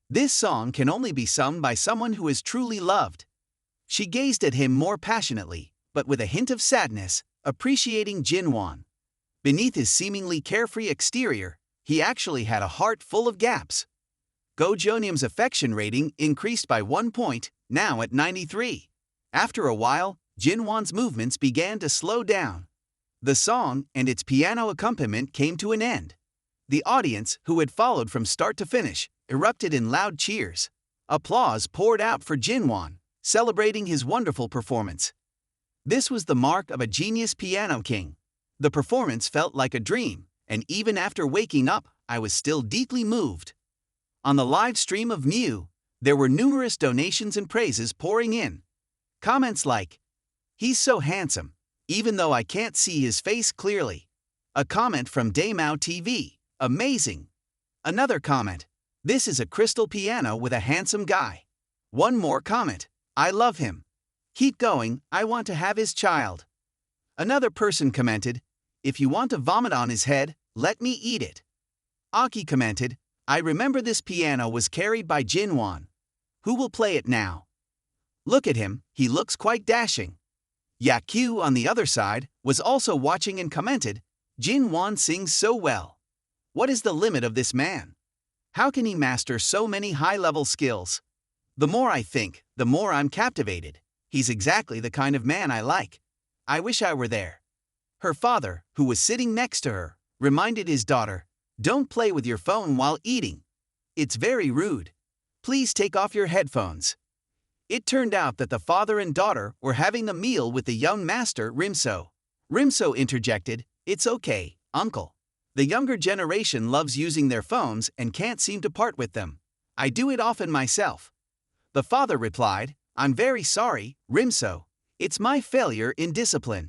this song can only be sung by someone who is truly loved. She gazed at him more passionately, but with a hint of sadness, appreciating Jinwan. Beneath his seemingly carefree exterior, he actually had a heart full of gaps. Go Junyeom's affection rating increased by 1 point, now at 93. After a while, Jinwan's movements began to slow down. The song and its piano accompaniment came to an end. The audience, who had followed from start to finish, erupted in loud cheers. Applause poured out for Jinwan, celebrating his wonderful performance. This was the mark of a genius piano king. The performance felt like a dream, and even after waking up, I was still deeply moved. On the live stream of Mew, there were numerous donations and praises pouring in. Comments like, he's so handsome, even though I can't see his face clearly. A comment from Daemao TV, amazing. Another comment, this is a crystal piano with a handsome guy. One more comment, I love him. Keep going, I want to have his child. Another person commented, if you want to vomit on his head, let me eat it. Aki commented, I remember this piano was carried by Jinwan. Who will play it now? Look at him, he looks quite dashing. Yakyu, on the other side, was also watching and commented, Jinwan sings so well. What is the limit of this man? How can he master so many high-level skills? The more I think, the more I'm captivated. He's exactly the kind of man I like. I wish I were there. Her father, who was sitting next to her, reminded his daughter, don't play with your phone while eating. It's very rude. Please take off your headphones. It turned out that the father and daughter were having a meal with the young master, Rimso. Rimso interjected, it's okay, uncle. The younger generation loves using their phones and can't seem to part with them. I do it often myself. The father replied, I'm very sorry, Rimso. It's my failure in discipline.